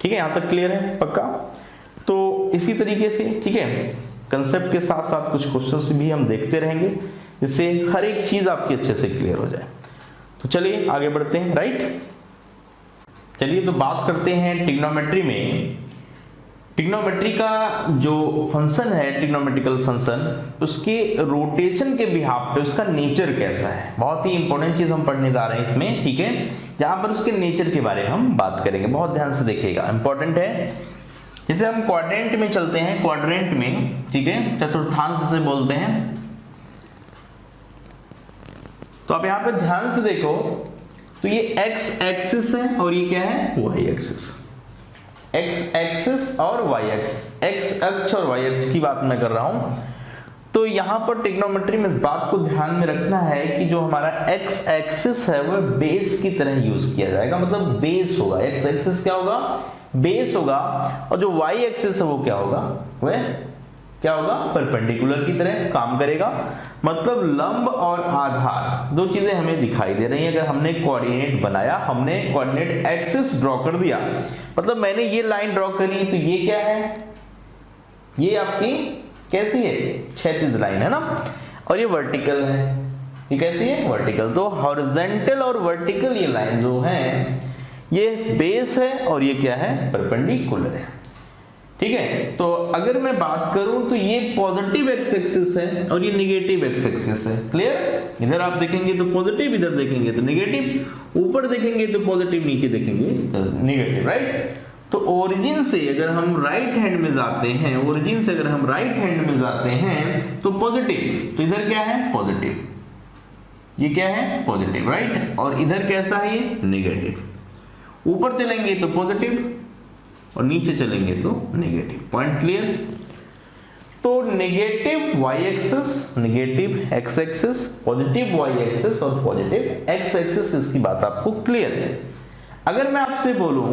ठीक है। यहाँ तक क्लियर है? पक्का? तो इसी तरीके से, ठीक है, कंसेप्ट के साथ साथ कुछ क्वेश्चंस भी हम देखते रहेंगे, जिससे हर एक चीज़ आपकी अच्छे से क्लियर हो जाए। तो चलिए आगे बढ़ते हैं, राइट। चलिए तो बात करते हैं ट्रिग्नोमेट्री में। ट्रिग्नोमेट्री का जो फंक्शन है, ट्रिग्नोमेट्रिकल फंक्शन, उसके रोटेशन के बिहाफ पे उसका नेचर कैसा है, बहुत ही इंपॉर्टेंट चीज हम पढ़ने जा रहे हैं इसमें, ठीक है। जहां पर उसके नेचर के बारे में हम बात करेंगे, बहुत ध्यान से देखिएगा, इंपॉर्टेंट है। जैसे हम क्वाड्रेंट में चलते हैं, क्वाड्रेंट में, ठीक है, चतुर्थांश से बोलते हैं। तो आप यहाँ पे ध्यान से देखो, तो ये x एक्सिस है और ये क्या है? y axis. x एक्सिस और y एक्सिस, x अक्ष और y अक्ष की बात मैं कर रहा हूं। तो यहां पर ट्रिग्नोमेट्री में इस बात को ध्यान में रखना है कि जो हमारा x एक्सिस है वह बेस की तरह यूज किया जाएगा, मतलब बेस होगा। x एक्सिस क्या होगा? बेस होगा। और जो y एक्सिस है वो क्या होगा? वह क्या होगा? परपेंडिकुलर की तरह काम करेगा। मतलब लंब और आधार दो चीजें हमें दिखाई दे रही हैं। अगर हमने कोऑर्डिनेट बनाया, हमने कोऑर्डिनेट एक्सिस ड्रॉ कर दिया, मतलब मैंने ये लाइन ड्रॉ करी, तो ये क्या है? ये आपकी कैसी है? क्षैतिज लाइन है ना, और ये वर्टिकल है। ये कैसी है? वर्टिकल। तो हॉरिजॉन्टल और वर्टिकल ये लाइन जो है, ये बेस है और ये क्या है, परपेंडिकुलर है। ठीक है, तो अगर मैं बात करूं तो ये पॉजिटिव एक्स एक्सिस है और ये निगेटिव एक्स एक्सिस है। क्लियर? इधर आप देखेंगे तो पॉजिटिव, इधर देखेंगे तो निगेटिव, ऊपर देखेंगे तो पॉजिटिव, नीचे देखेंगे तो निगेटिव, राइट? तो ओरिजिन से अगर हम राइट हैंड में जाते हैं, ओरिजिन से अगर हम राइट हैंड में जाते हैं तो पॉजिटिव, तो इधर क्या है, पॉजिटिव, ये क्या है, पॉजिटिव, राइट? और इधर कैसा है, ये निगेटिव। ऊपर चलेंगे तो पॉजिटिव और नीचे चलेंगे तो नेगेटिव। Point clear? तो negative Y axis, negative X axis, positive Y axis और पॉजिटिव एक्स एक्सिस, इसकी बात आपको क्लियर है। अगर मैं आपसे बोलूं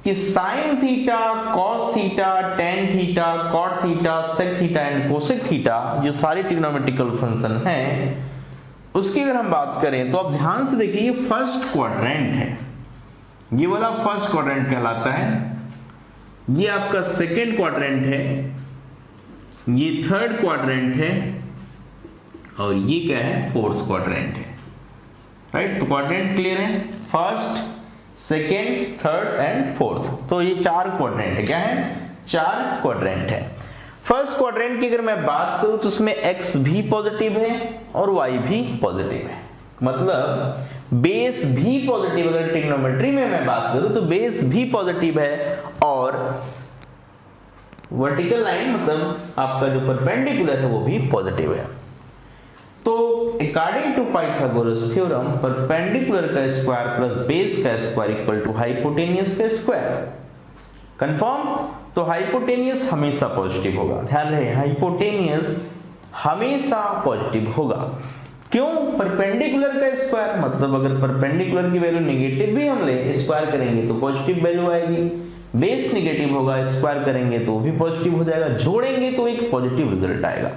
कि sine theta, cos theta, tan theta, cot theta, sec theta and cosec theta, जो सारे ट्रिग्नोमेट्रिकल फंक्शन हैं, उसकी अगर हम बात करें तो आप ध्यान से देखिए, ये फर्स्ट क्वाड्रेंट है, ये वाला फर्स्ट क्वाड्रेंट कहलाता है, ये आपका सेकेंड क्वाड्रेंट है, ये थर्ड क्वाड्रेंट है और ये क्या है, फोर्थ क्वाड्रेंट है, राइट? तो क्वाड्रेंट क्लियर है, first, second, third and fourth. तो ये चार क्वाड्रेंट है, क्या है, चार क्वाड्रेंट है। फर्स्ट क्वाड्रेंट की अगर मैं बात करूं तो उसमें x भी पॉजिटिव है और y भी पॉजिटिव है, मतलब बेस भी पॉजिटिव, अगर ट्रिग्नोमेट्री में मैं बात करूं तो बेस भी पॉजिटिव है और वर्टिकल लाइन मतलब आपका जो परपेंडिकुलर है वो भी पॉजिटिव है। तो according to Pythagoras theorem, perpendicular का स्क्वायर प्लस बेस का स्क्वायर इक्वल टू हाइपोटेनियस का स्क्वायर। कंफर्म? तो हाइपोटेनियस हमेशा पॉजिटिव होगा, ध्यान रहे, हाइपोटेनियस हमेशा पॉजिटिव होगा। क्यों? परपेंडिकुलर का स्क्वायर, मतलब अगर परपेंडिकुलर की वैल्यू नेगेटिव भी हम ले, स्क्वायर करेंगे तो पॉजिटिव वैल्यू आएगी, बेस नेगेटिव होगा, स्क्वायर करेंगे तो भी पॉजिटिव हो जाएगा, जोड़ेंगे तो एक पॉजिटिव रिजल्ट आएगा।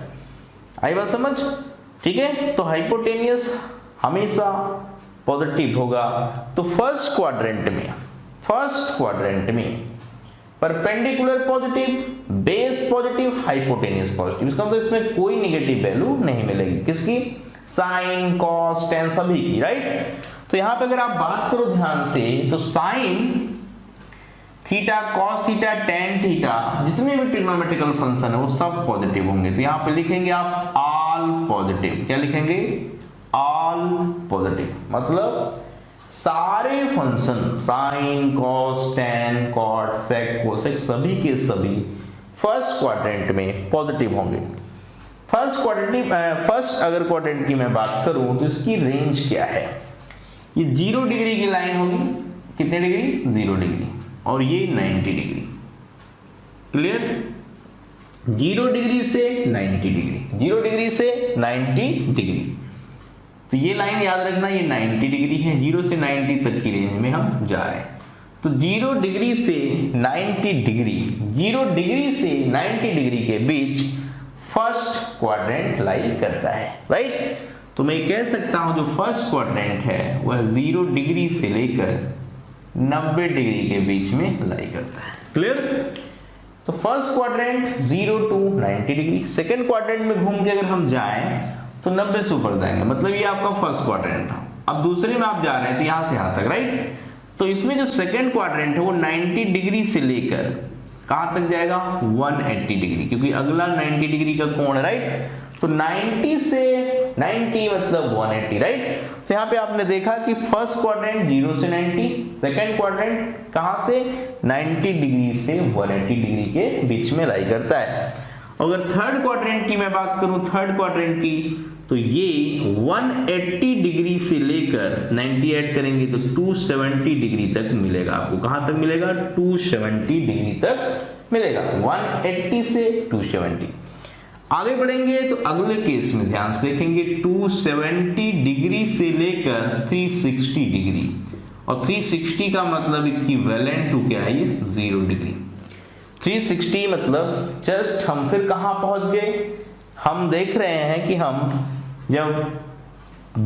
आई बात समझ? ठीक है, तो हाइपोटेनियस हमेशा पॉजिटिव होगा। तो फर्स्ट क्वाड्रेंट में perpendicular positive, base positive, hypotenuse positive, इसका मतलब इसमें कोई नेगेटिव वैल्यू नहीं मिलेगी, किसकी, साइन, कॉस, टेन सभी की, राइट? तो यहां पे अगर आप बात करो ध्यान से तो sine theta, cos theta, tan theta, जितने भी ट्रिग्नोमेट्रिकल फंक्शन है वो सब पॉजिटिव होंगे। तो यहां पे लिखेंगे आप ऑल पॉजिटिव, क्या लिखेंगे, ऑल पॉजिटिव, मतलब सारे function sine, cos, tan, cot, sec, cosec सभी के सभी फर्स्ट क्वाड्रेंट में पॉजिटिव होंगे। फर्स्ट अगर क्वाड्रेंट की मैं बात करूं तो इसकी रेंज क्या है, ये 0 डिग्री की लाइन होगी, कितने डिग्री, 0 डिग्री, और ये 90 डिग्री। क्लियर? 0 डिग्री से 90 डिग्री, 0 डिग्री से 90 डिग्री। तो ये लाइन याद रखना, ये 90 डिग्री है, 0 से 90 तक की रेंज में हम जा रहे हैं। तो 0 डिग्री से 90 डिग्री, 0 डिग्री से 90 डिग्री के बीच फर्स्ट क्वाड्रेंट लाई करता है, राइट? तो मैं कह सकता हूं जो फर्स्ट क्वाड्रेंट है वह 0 डिग्री से लेकर 90 डिग्री के बीच में लाई करता है। क्लियर? तो first quadrant 0 to 90 degree, second quadrant में घूम के अगर हम जाएं तो 90 से ऊपर जाएंगे, मतलब ये आपका फर्स्ट क्वाड्रेंट था। अब दूसरे में आप जा रहे हैं तो यहां से यहां तक, राइट? तो इसमें जो सेकेंड क्वाड्रेंट है वो 90 डिग्री से लेकर कहां तक जाएगा, 180 डिग्री, क्योंकि अगला 90 डिग्री का कोण है, राइट? तो 90 से 90 मतलब 180, राइट? तो यहाँ पे आपने देखा कि फर्स्ट क्वाड्रेंट 0 से 90, सेकेंड क्वाड्रेंट कहां से, 90 डिग्री से 180 डिग्री के बीच में लाई करता है। अगर थर्ड क्वाड्रेंट की मैं बात करूं, थर्ड क्वाड्रेंट की, तो ये 180 डिग्री से लेकर 90 ऐड करेंगे तो 270 डिग्री तक मिलेगा आपको। कहां तक मिलेगा, 270 डिग्री तक मिलेगा, 180 से 270। आगे बढ़ेंगे तो अगले केस में ध्यान से देखेंगे, 270 डिग्री से लेकर 360 डिग्री, और 360 का मतलब इक्विवेलेंट टू क्या है, ये 0 डिग्री। 360 मतलब जस्ट हम फिर कहां पहुंच गए, हम देख रहे हैं कि हम जब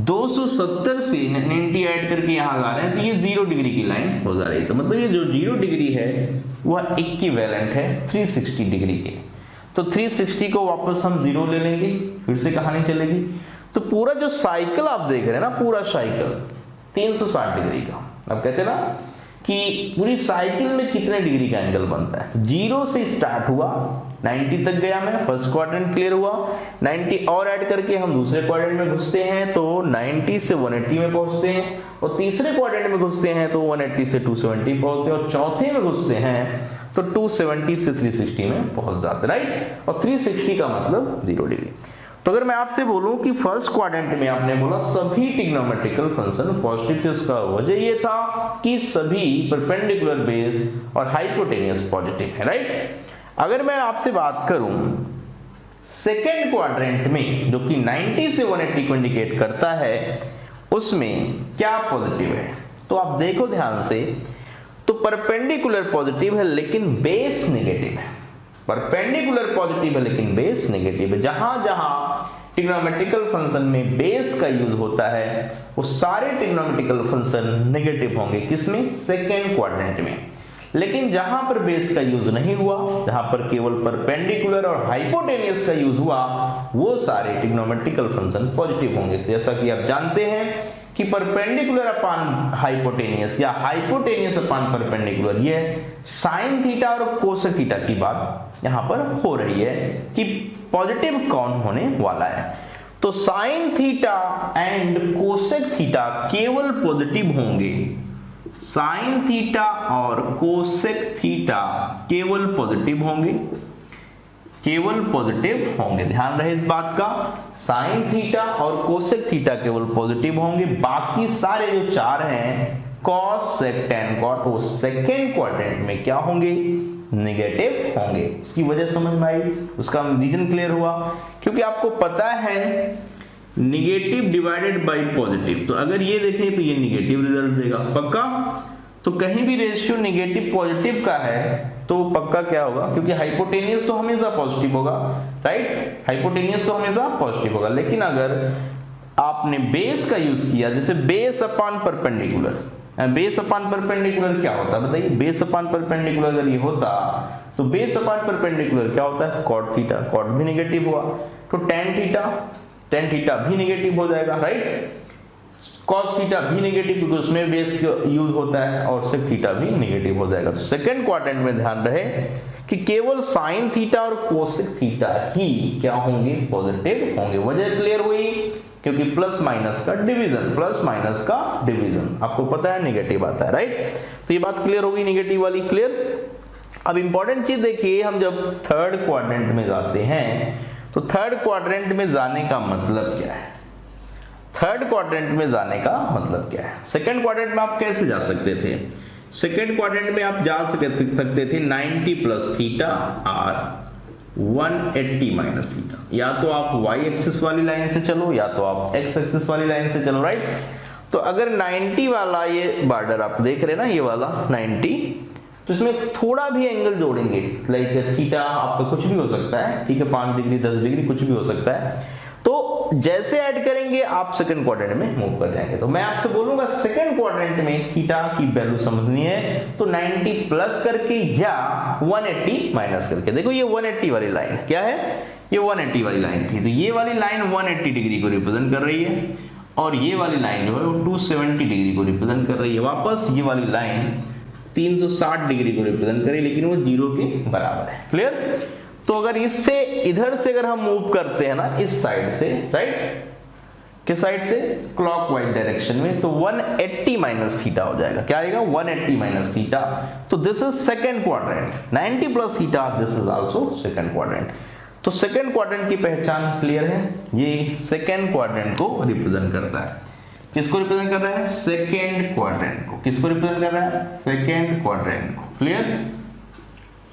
270 से 90 ऐड करके यहां जा रहे हैं तो ये 0 डिग्री की लाइन हो जा रही है। तो मतलब ये जो 0 डिग्री है वह इक्विवेलेंट है 360 डिग्री के। तो 360 को वापस हम 0 ले लेंगे, फिर से कहानी चलेगी। तो पूरा जो साइकिल आप देख रहे हैं ना, पूरा साइकिल 360 डिग्री का, अब कहते हैं ना कि पूरी साइकिल में कितने डिग्री का एंगल बनता है। तो 0 से स्टार्ट हुआ, 90 तक गया, मैं फर्स्ट क्वाड्रेंट क्लियर हुआ, 90 और ऐड करके हम दूसरे क्वाड्रेंट में घुसते हैं तो 90 से 180 में पहुंचते हैं, और तीसरे क्वाड्रेंट में घुसते हैं तो 180 से 270 पहुंचते हैं, और चौथे में घुसते हैं तो 270 से 360 में पहुंच जाते, राइट। और 360 का मतलब 0 डिग्री। तो अगर मैं आपसे बोलूं कि फर्स्ट क्वाड्रेंट में आपने बोला सभी ट्रिग्नोमेट्रिकल फंक्शन पॉजिटिव थे, उसका वजह ये था कि सभी परपेंडिकुलर बेस और हाइपोटेनियस पॉजिटिव है, राइट। अगर मैं आपसे बात करूं सेकेंड क्वाड्रेंट में जो कि 90 से 180 को इंडिकेट करता है, उसमें क्या पॉजिटिव है, तो आप देखो ध्यान से, तो परपेंडिकुलर पॉजिटिव है लेकिन बेस नेगेटिव है। परपेंडिकुलर पॉजिटिव है लेकिन बेस नेगेटिव है। जहां जहां ट्रिग्नोमेट्रिकल फंक्शन में बेस का यूज होता है वो सारे ट्रिग्नोमेट्रिकल फंक्शन नेगेटिव होंगे, किसमें, सेकेंड क्वाड्रेंट में। लेकिन जहां पर बेस का यूज नहीं हुआ, जहां पर केवल परपेंडिकुलर और हाइपोटेनियस का यूज हुआ, वो सारे ट्रिग्नोमेट्रिकल फंक्शन पॉजिटिव होंगे। जैसा कि आप जानते हैं कि परपेंडिकुलर अपान हाइपोटेनियस या हाइपोटेनियस अपान परपेंडिकुलर, ये साइन थीटा और कोसेक थीटा की बात यहां पर हो रही है कि पॉजिटिव कौन होने वाला है। तो sine theta and cosec theta केवल पॉजिटिव होंगे, साइन थीटा और कोसेक थीटा केवल पॉजिटिव होंगे, केवल पॉजिटिव होंगे, ध्यान रहे इस बात का। साइन थीटा और कोसेक थीटा केवल पॉजिटिव होंगे, बाकी सारे जो चार हैं कॉस सेक टैन कॉट वो सेकेंड क्वाड्रेंट में क्या होंगे, नेगेटिव होंगे। उसकी वजह समझ में आई, उसका रीजन क्लियर हुआ, क्योंकि आपको पता है निगेटिव डिवाइडेड बाय पॉजिटिव, तो अगर ये देखें तो ये निगेटिव रिजल्ट देगा पक्का। तो कहीं भी रेशियो निगेटिव पॉजिटिव का है तो पक्का क्या होगा, क्योंकि हाइपोटेनियस तो हमेशा पॉजिटिव होगा, राइट, हाइपोटेनियस तो हमेशा पॉजिटिव होगा। लेकिन अगर आपने बेस का यूज किया, जैसे base upon perpendicular, base upon perpendicular क्या होता है बताइए, बेस अपान परपेंडिकुलर अगर ये होता तो बेस अपान परपेंडिकुलर क्या होता है, कॉट थीटा, कॉट भी नेगेटिव हुआ तो टेन थीटा भी नेगेटिव हो जाएगा, राइट। कॉस थीटा भी नेगेटिव क्योंकि उसमें बेस यूज होता है, और सेक थीटा भी नेगेटिव हो जाएगा। तो सेकंड क्वाड्रेंट में ध्यान रहे कि केवल साइन थीटा और कोसेक थीटा ही क्या होंगे, पॉजिटिव होंगे। वजह क्लियर हुई, क्योंकि प्लस माइनस का डिवीजन, प्लस माइनस का डिवीजन आपको पता है नेगेटिव आता है, राइट। तो ये बात क्लियर होगी, नेगेटिव वाली क्लियर। अब इंपॉर्टेंट चीज देखिए, हम जब थर्ड क्वाड्रेंट में जाते हैं तो थर्ड क्वाड्रेंट में जाने का मतलब क्या है, थर्ड क्वाड्रेंट में जाने का मतलब क्या है। सेकंड क्वाड्रेंट में आप कैसे जा सकते थे, सेकंड क्वाड्रेंट में आप जा सकते थे 90 प्लस थीटा और 180 माइनस थीटा, या तो आप y एक्सिस वाली लाइन से चलो या तो आप x एक्सिस वाली लाइन से चलो, राइट। तो अगर 90 वाला ये बॉर्डर आप देख रहे हैं ना, ये वाला 90, तो इसमें थोड़ा भी एंगल जोड़ेंगे, लाइक थीटा आपका कुछ भी हो सकता है, ठीक है, 5 डिग्री 10 डिग्री कुछ भी हो सकता है। तो जैसे ऐड करेंगे आप सेकंड क्वाड्रेंट में मूव कर जाएंगे। तो मैं आपसे बोलूंगा सेकंड क्वाड्रेंट में थीटा की वैल्यू समझनी है तो 90 प्लस करके या 180 माइनस करके। देखो ये 180 वाली लाइन क्या है, ये 180 वाली लाइन थी, तो ये वाली लाइन 180 डिग्री को रिप्रेजेंट कर रही है, और ये वाली लाइन जो है वो 270 डिग्री को रिप्रेजेंट कर रही है। वापस ये वाली लाइन 360 डिग्री को रिप्रेजेंट कर रही है, लेकिन वो 0 के बराबर है, क्लियर। तो अगर इससे इधर से अगर हम मूव करते हैं ना, इस साइड से, राइट, किस साइड से, क्लॉकवाइज डायरेक्शन में, तो 180 माइनस थीटा हो जाएगा। क्या आएगा, 180 माइनस थीटा। तो this is second quadrant, 90 plus theta, this is also second quadrant. तो सेकंड क्वाड्रेंट की पहचान क्लियर है, ये सेकंड क्वाड्रेंट को रिप्रेजेंट करता है। किसको रिप्रेजेंट कर रहा है, सेकंड क्वाड्रेंट को। किसको रिप्रेजेंट कर रहा है, सेकंड क्वाड्रेंट को। क्लियर,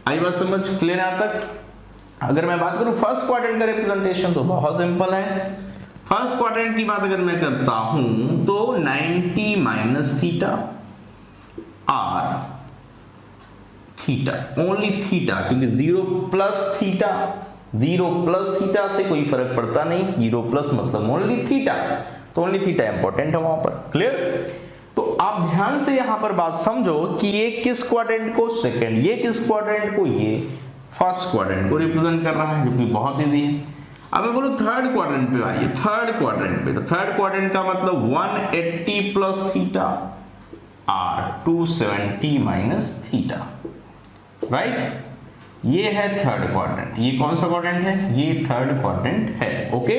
आई बात समझ, क्लियर यहां तक। अगर मैं बात करूं फर्स्ट क्वाड्रेंट का रिप्रेजेंटेशन तो बहुत सिंपल है। फर्स्ट क्वाड्रेंट की बात अगर मैं करता हूं तो 90 माइनस थीटा और थीटा, ओनली थीटा, क्योंकि 0 प्लस थीटा से कोई फर्क पड़ता नहीं, 0 प्लस मतलब ओनली थीटा, तो ओनली थीटा इंपॉर्टेंट है वहां पर, क्लियर। तो आप ध्यान से यहां पर बात समझो कि ये किस क्वाड्रेंट को, सेकंड, ये किस क्वाड्रेंट को, ये फर्स्ट क्वाड्रेंट को रिप्रेजेंट कर रहा है, जो कि बहुत इजी है। अब मैं बोलूं थर्ड क्वाड्रेंट पे आइए, थर्ड क्वाड्रेंट पे, तो थर्ड क्वाड्रेंट का मतलब 180 plus theta or 270 minus theta, right. ये है थर्ड क्वाड्रेंट। ये कौन सा क्वाड्रेंट है? ये थर्ड क्वाड्रेंट है। ओके,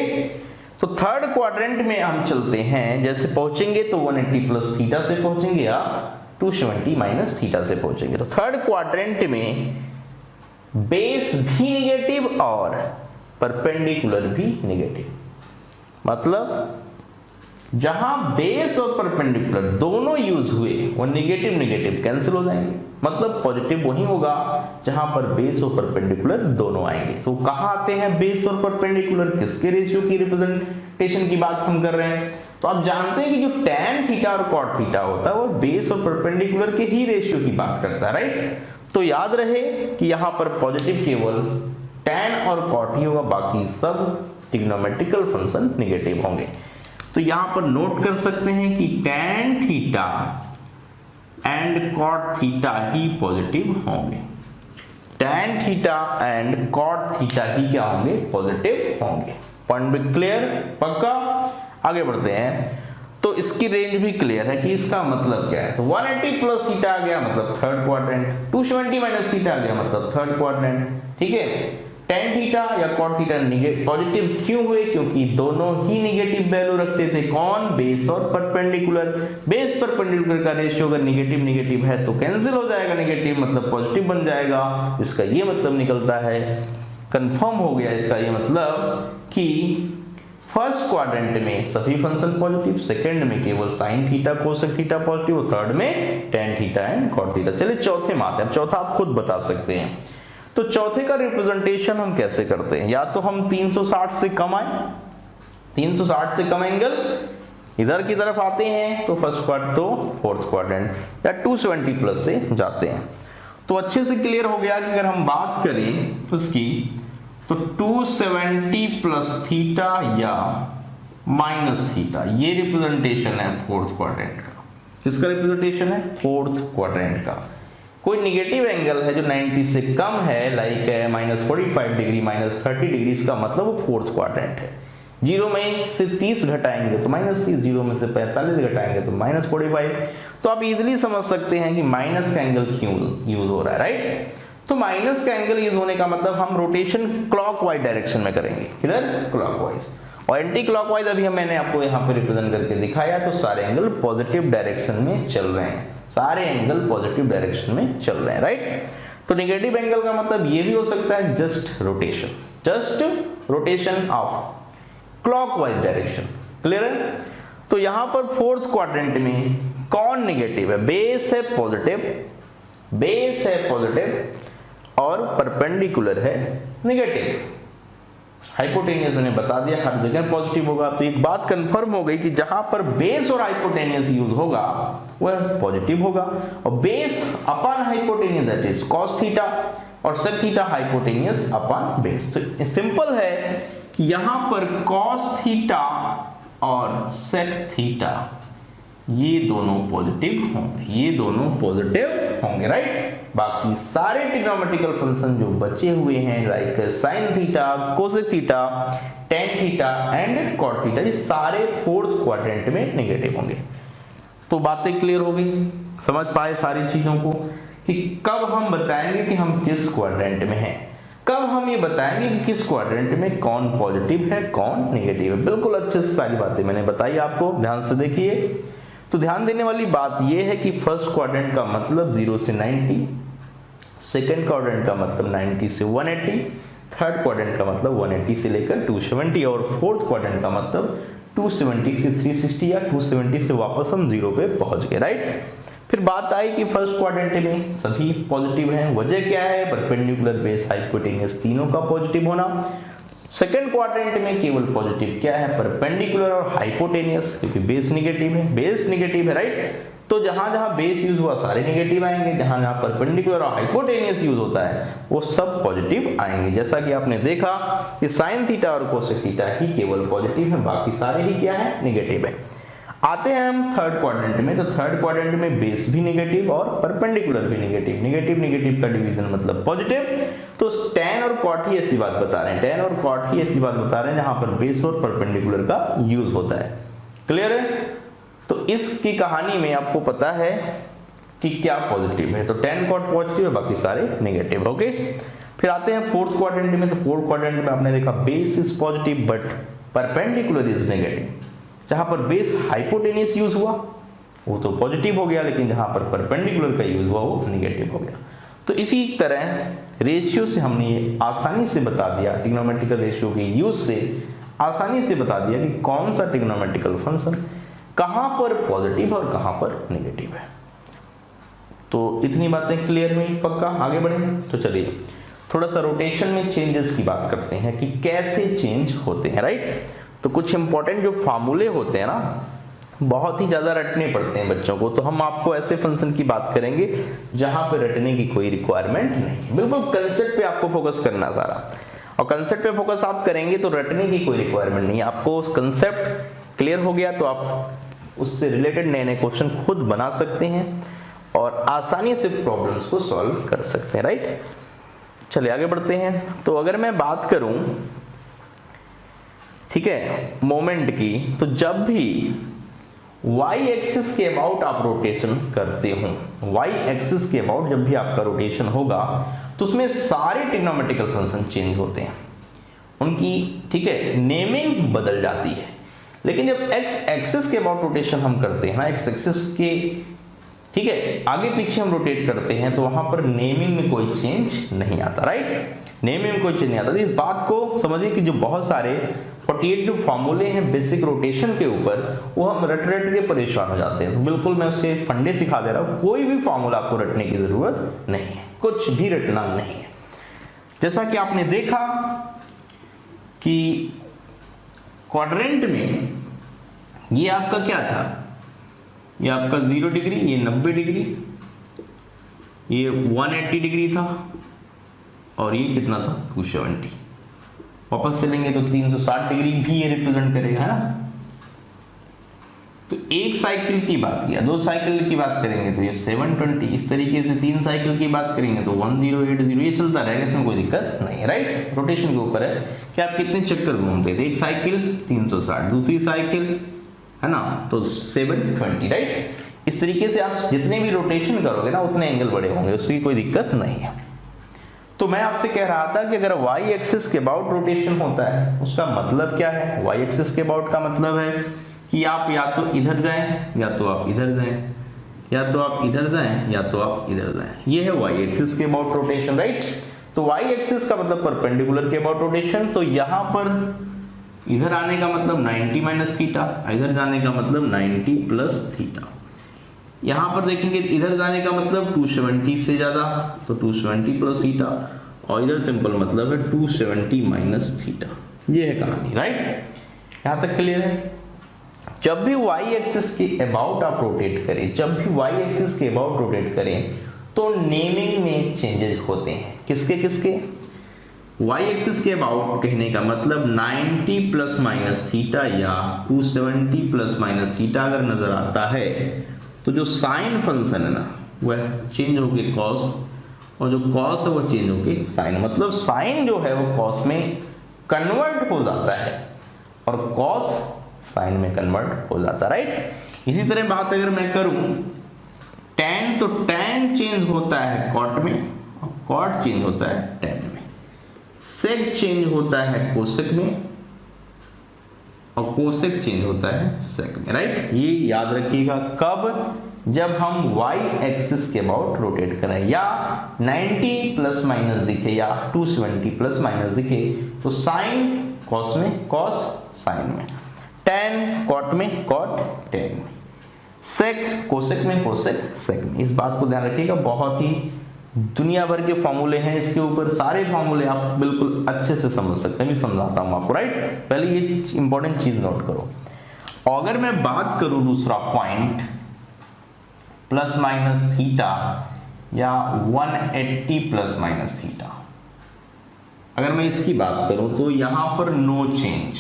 तो थर्ड क्वाड्रेंट में हम चलते हैं। जैसे पहुंचेंगे तो 180 प्लस थीटा से पहुंचेंगे या 270 माइनस थीटा से पहुंचेंगे। तो थर्ड क्वाड्रेंट में बेस भी निगेटिव और परपेंडिकुलर भी निगेटिव, मतलब जहां बेस और परपेंडिकुलर दोनों यूज हुए वो निगेटिव निगेटिव कैंसिल हो जाएंगे, मतलब पॉजिटिव वही होगा जहां पर बेस और परपेंडिकुलर दोनों आएंगे। तो कहां आते हैं बेस और परपेंडिकुलर? किसके रेशियो की रिप्रेजेंटेशन की बात हम कर रहे हैं? तो आप जानते हैं कि जो tan थीटा और cot थीटा होता है वो बेस और परपेंडिकुलर के ही रेशियो की बात करता है, राइट। तो याद रहे कि यहां पर पॉजिटिव केवल tan और cot ही होगा, बाकी सब ट्रिग्नोमेट्रिकल फंक्शन निगेटिव होंगे। तो यहां पर नोट कर सकते हैं कि tan theta and cot theta ही पॉजिटिव होंगे। tan theta and cot theta ही क्या होंगे? पॉजिटिव होंगे। पॉइंट भी क्लियर? पक्का? आगे बढ़ते हैं। तो इसकी रेंज भी क्लियर है कि इसका मतलब क्या है। तो 180 प्लस थीटा आ गया मतलब थर्ड क्वाड्रेंट, 270 माइनस थीटा आ गया मतलब थर्ड क्वाड्रेंट, ठीक है। tan थीटा या cot थीटा पॉजिटिव क्यों हुए? क्योंकि दोनों ही निगेटिव वैल्यू रखते थे। कौन? बेस और परपेंडिकुलर। बेस परपेंडिकुलर का रेशियो अगर निगेटिव निगेटिव है तो कैंसिल हो जाएगा, निगेटिव मतलब पॉजिटिव बन जाएगा। इसका ये मतलब निकलता है, कंफर्म हो गया इसका ये मतलब कि फर्स्ट क्वाड्रेंट में सभी फंक्शन पॉजिटिव, सेकंड में केवल sin theta cosec theta positive, और थर्ड में tan theta and cot theta. चलिए चौथे में आते हैं। चौथा आप खुद बता सकते हैं। तो चौथे का रिप्रेजेंटेशन हम कैसे करते हैं? या तो हम 360 से कम आए, 360 से कम एंगल इधर की तरफ आते हैं तो फर्स्ट क्वाड्रेंट, तो फोर्थ क्वाड्रेंट, या 270 प्लस से जाते हैं। तो अच्छे से क्लियर हो गया कि अगर हम बात करें उसकी तो 270 प्लस थीटा या माइनस थीटा, ये रिप्रेजेंटेशन है फोर्थ क्वाड्रेंट का। किसका रिप्रेजेंटेशन है? फोर्थ क्वाड्रेंट का। कोई निगेटिव एंगल है जो 90 से कम है, लाइक -45 डिग्री, -30 डिग्री, इसका मतलब वो फोर्थ क्वाड्रेंट है। 0 में से 30 घटाएंगे तो -30, 0 में से 45 घटाएंगे तो -45। तो आप इजीली समझ सकते हैं कि माइनस का एंगल क्यों यूज हो रहा है, राइट। तो माइनस का एंगल यूज होने का मतलब हम रोटेशन क्लॉकवाइज डायरेक्शन में करेंगे। किधर? क्लॉकवाइज। और एंटी क्लॉकवाइज अभी मैंने आपको यहाँ पे रिप्रेजेंट करके दिखाया। तो सारे एंगल पॉजिटिव डायरेक्शन में चल रहे हैं, सारे एंगल पॉजिटिव डायरेक्शन में चल रहे हैं, राइट। तो नेगेटिव एंगल का मतलब ये भी हो सकता है just rotation of clockwise direction. Clear है? तो यहां पर फोर्थ क्वाड्रेंट में कौन निगेटिव है? बेस है पॉजिटिव और परपेंडिकुलर है निगेटिव। हाइपोटेनियस मैंने बता दिया हर जगह पॉजिटिव होगा। तो एक बात कंफर्म हो गई कि जहां पर बेस और हाइपोटेनियस यूज होगा वह पॉजिटिव होगा, और base upon hypotenuse that is cos theta, और sec theta hypotenuse upon base. तो सिंपल है कि यहां पर cos थीटा और sec थीटा ये दोनों पॉजिटिव होंगे, राइट। बाकी सारे ट्रिग्नोमेट्रिकल फंक्शन जो बचे हुए हैं like sin theta, cosec theta, tan theta and cot theta, ये सारे फोर्थ क्वाड्रेंट में निगेटिव होंगे। तो बातें क्लियर हो गई, समझ पाए सारी चीजों को कि कब हम बताएंगे कि हम किस क्वाड्रेंट में हैं, कब हम ये बताएंगे कि किस क्वाड्रेंट में कौन पॉजिटिव है कौन निगेटिव है। बिल्कुल अच्छे से सारी बातें मैंने बताई आपको, ध्यान से देखिए। तो ध्यान देने वाली बात यह है कि फर्स्ट क्वाड्रेंट का मतलब 0 से 90, सेकंड क्वाड्रेंट का मतलब 90 से 180, थर्ड क्वाड्रेंट का मतलब 180 से लेकर 270, और फोर्थ क्वाड्रेंट का मतलब 270 से 360 या 270 से वापस हम 0 पे पहुंच गए, राइट। फिर बात आई कि फर्स्ट क्वाड्रेंट में सभी पॉजिटिव हैं। वजह क्या है? परपेंडिकुलर, बेस, हाइपोटेनियस तीनों का पॉजिटिव होना। सेकंड क्वाड्रेंट में केवल पॉजिटिव क्या है? परपेंडिकुलर और हाइपोटेनियस, क्योंकि बेस निगेटिव है, राइट। तो जहां जहां बेस यूज हुआ सारे निगेटिव आएंगे, जहां जहां परपेंडिकुलर और हाइपोटेनियस यूज होता है वो सब पॉजिटिव आएंगे। जैसा कि आपने देखा कि sin थीटा और कोसेक थीटा ही केवल पॉजिटिव है, बाकी सारे ही क्या है? निगेटिव है। आते हैं हम थर्ड क्वाड्रेंट में। तो थर्ड क्वाड्रेंट में बेस भी निगेटिव और परपेंडिकुलर भी निगेटिव। निगेटिव का डिवीजन मतलब पॉजिटिव। तो tan और cot ही ऐसी बात बता रहे हैं, जहां पर बेस और परपेंडिकुलर का यूज होता है। क्लियर है? तो इसकी कहानी में आपको पता है कि क्या पॉजिटिव है, तो tan cot पॉजिटिव है, बाकी सारे नेगेटिव। ओके, फिर आते हैं फोर्थ क्वाड्रेंट में। तो फोर्थ क्वाड्रेंट में आपने देखा base is positive but perpendicular is negative. जहां पर बेस हाइपोटेनियस यूज हुआ वो तो पॉजिटिव हो गया, लेकिन जहां पर परपेंडिकुलर का यूज हुआ वो नेगेटिव हो गया। तो इसी तरह रेशियो से हमने ये आसानी से बता दिया, ट्रिग्नोमेट्रिकल रेशियो के यूज से आसानी से बता दिया कि कौन सा ट्रिग्नोमेट्रिकल फंक्शन कहां पर पॉजिटिव और कहां पर नेगेटिव है। तो इतनी बातें क्लियर हुई, पक्का आगे बढ़े। तो चलिए थोड़ा सा रोटेशन में चेंजेस की बात करते हैं कि कैसे चेंज होते हैं, राइट। तो कुछ इंपॉर्टेंट जो फार्मूले होते हैं ना, बहुत ही ज्यादा रटने पड़ते हैं बच्चों को, तो हम आपको ऐसे फंक्शन की बात करेंगे जहां पे रटने की कोई रिक्वायरमेंट नहीं, बिल्कुल कंसेप्ट पे आपको फोकस करना सारा। और कंसेप्ट पे फोकस आप करेंगे तो रटने की कोई रिक्वायरमेंट नहीं, आपको उस कंसेप्ट क्लियर हो गया तो आप उससे रिलेटेड नए नए क्वेश्चन खुद बना सकते हैं और आसानी से प्रॉब्लम्स को सॉल्व कर सकते हैं, राइट। चलिए आगे बढ़ते हैं। तो अगर मैं बात करूं, ठीक है, मोमेंट की, तो जब भी y एक्सिस के अबाउट आप रोटेशन करते हो, y एक्सिस के अबाउट जब भी आपका रोटेशन होगा तो उसमें सारे ट्रिग्नोमेट्रिकल फंक्शन चेंज होते हैं, उनकी, ठीक है, नेमिंग बदल जाती है। लेकिन जब x एक्सिस के अबाउट रोटेशन हम करते हैं ना, x एक्सिस के, ठीक है, आगे पीछे हम रोटेट करते हैं तो वहां पर नेमिंग में कोई चेंज नहीं आता, राइट। नेमिंग में कोई चेंज नहीं आता। तो इस बात को समझिए कि जो बहुत सारे 48 जो फॉर्मूले हैं बेसिक रोटेशन के ऊपर, वो हम रट के परेशान हो जाते हैं। तो बिल्कुल मैं उसके फंडे सिखा दे रहा हूं, कोई भी फॉर्मूला आपको रटने की जरूरत नहीं है, कुछ भी रटना नहीं है। जैसा कि आपने देखा कि क्वाड्रेंट में ये आपका क्या था, ये आपका 0 डिग्री, ये 90 डिग्री, ये 180 डिग्री था और ये कितना था 270। वापस चलेंगे तो 360 डिग्री भी ये रिप्रेजेंट करेगा, है ना। तो एक साइकिल की बात किया, 2 साइकिल की बात करेंगे तो ये 720, इस तरीके से 3 साइकिल की बात करेंगे तो 1080, ये चलता रहेगा, इसमें कोई दिक्कत नहीं है, राइट। रोटेशन के ऊपर है कि आप कितने चक्कर घूमते थे। एक साइकिल 360, दूसरी साइकिल, है ना, तो 720, राइट। इस तरीके से आप जितने भी रोटेशन करोगे ना उतने एंगल बड़े होंगे, उसकी कोई दिक्कत नहीं है। तो मैं आपसे कह रहा था कि अगर y एक्सिस के अबाउट रोटेशन होता है उसका मतलब क्या है। y एक्सिस के अबाउट का मतलब है कि आप या तो इधर जाएं या तो आप इधर जाएं, या तो आप इधर जाएं या तो आप इधर जाएं। ये है y एक्सिस के अबाउट रोटेशन, राइट। तो y एक्सिस का मतलब परपेंडिकुलर के अबाउट रोटेशन। तो यहां पर इधर आने का मतलब 90 माइनस थीटा, इधर जाने का मतलब 90 प्लस थीटा। यहां पर देखेंगे इधर जाने का मतलब 270 से ज्यादा तो 270 प्लस थीटा, और इधर सिंपल मतलब है 270 माइनस थीटा। ये है कहानी, राइट। यहां तक क्लियर है। जब भी y एक्सिस के अबाउट आप रोटेट करें, जब भी y एक्सिस के अबाउट रोटेट करें तो नेमिंग में चेंजेस होते हैं। किसके किसके? y एक्सिस के अबाउट कहने का मतलब 90 प्लस माइनस थीटा या 270 प्लस माइनस थीटा अगर नजर आता है तो जो साइन फंक्शन है ना वह चेंज होके कॉस, और जो कॉस है वो चेंज होके साइन, मतलब साइन जो है वो कॉस में कन्वर्ट हो जाता है और कॉस साइन में कन्वर्ट हो जाता है, राइट। इसी तरह बात अगर मैं करूं tan, तो tan चेंज होता है कॉट में और कॉट चेंज होता है tan में, सेक चेंज होता है कोसेक में और कोसेक चेंज होता है सेक में, राइट। ये याद रखिएगा कब, जब हम y एक्सिस के अबाउट रोटेट करें या 90 प्लस माइनस दिखे या 270 प्लस माइनस दिखे तो साइन कॉस में, कॉस साइन में, tan कॉट में, कॉट tan में, सेक कोसेक में, कोसेक सेक में। इस बात को ध्यान रखिएगा। बहुत ही दुनिया भर के फॉर्मूले हैं इसके ऊपर, सारे फॉर्मूले आप बिल्कुल अच्छे से समझ सकते हैं। मैं समझाता हूं आपको, राइट। पहले ये इंपॉर्टेंट चीज नोट करो। और अगर मैं बात करूं दूसरा पॉइंट प्लस माइनस थीटा या 180 प्लस माइनस थीटा, अगर मैं इसकी बात करूं तो यहां पर नो चेंज,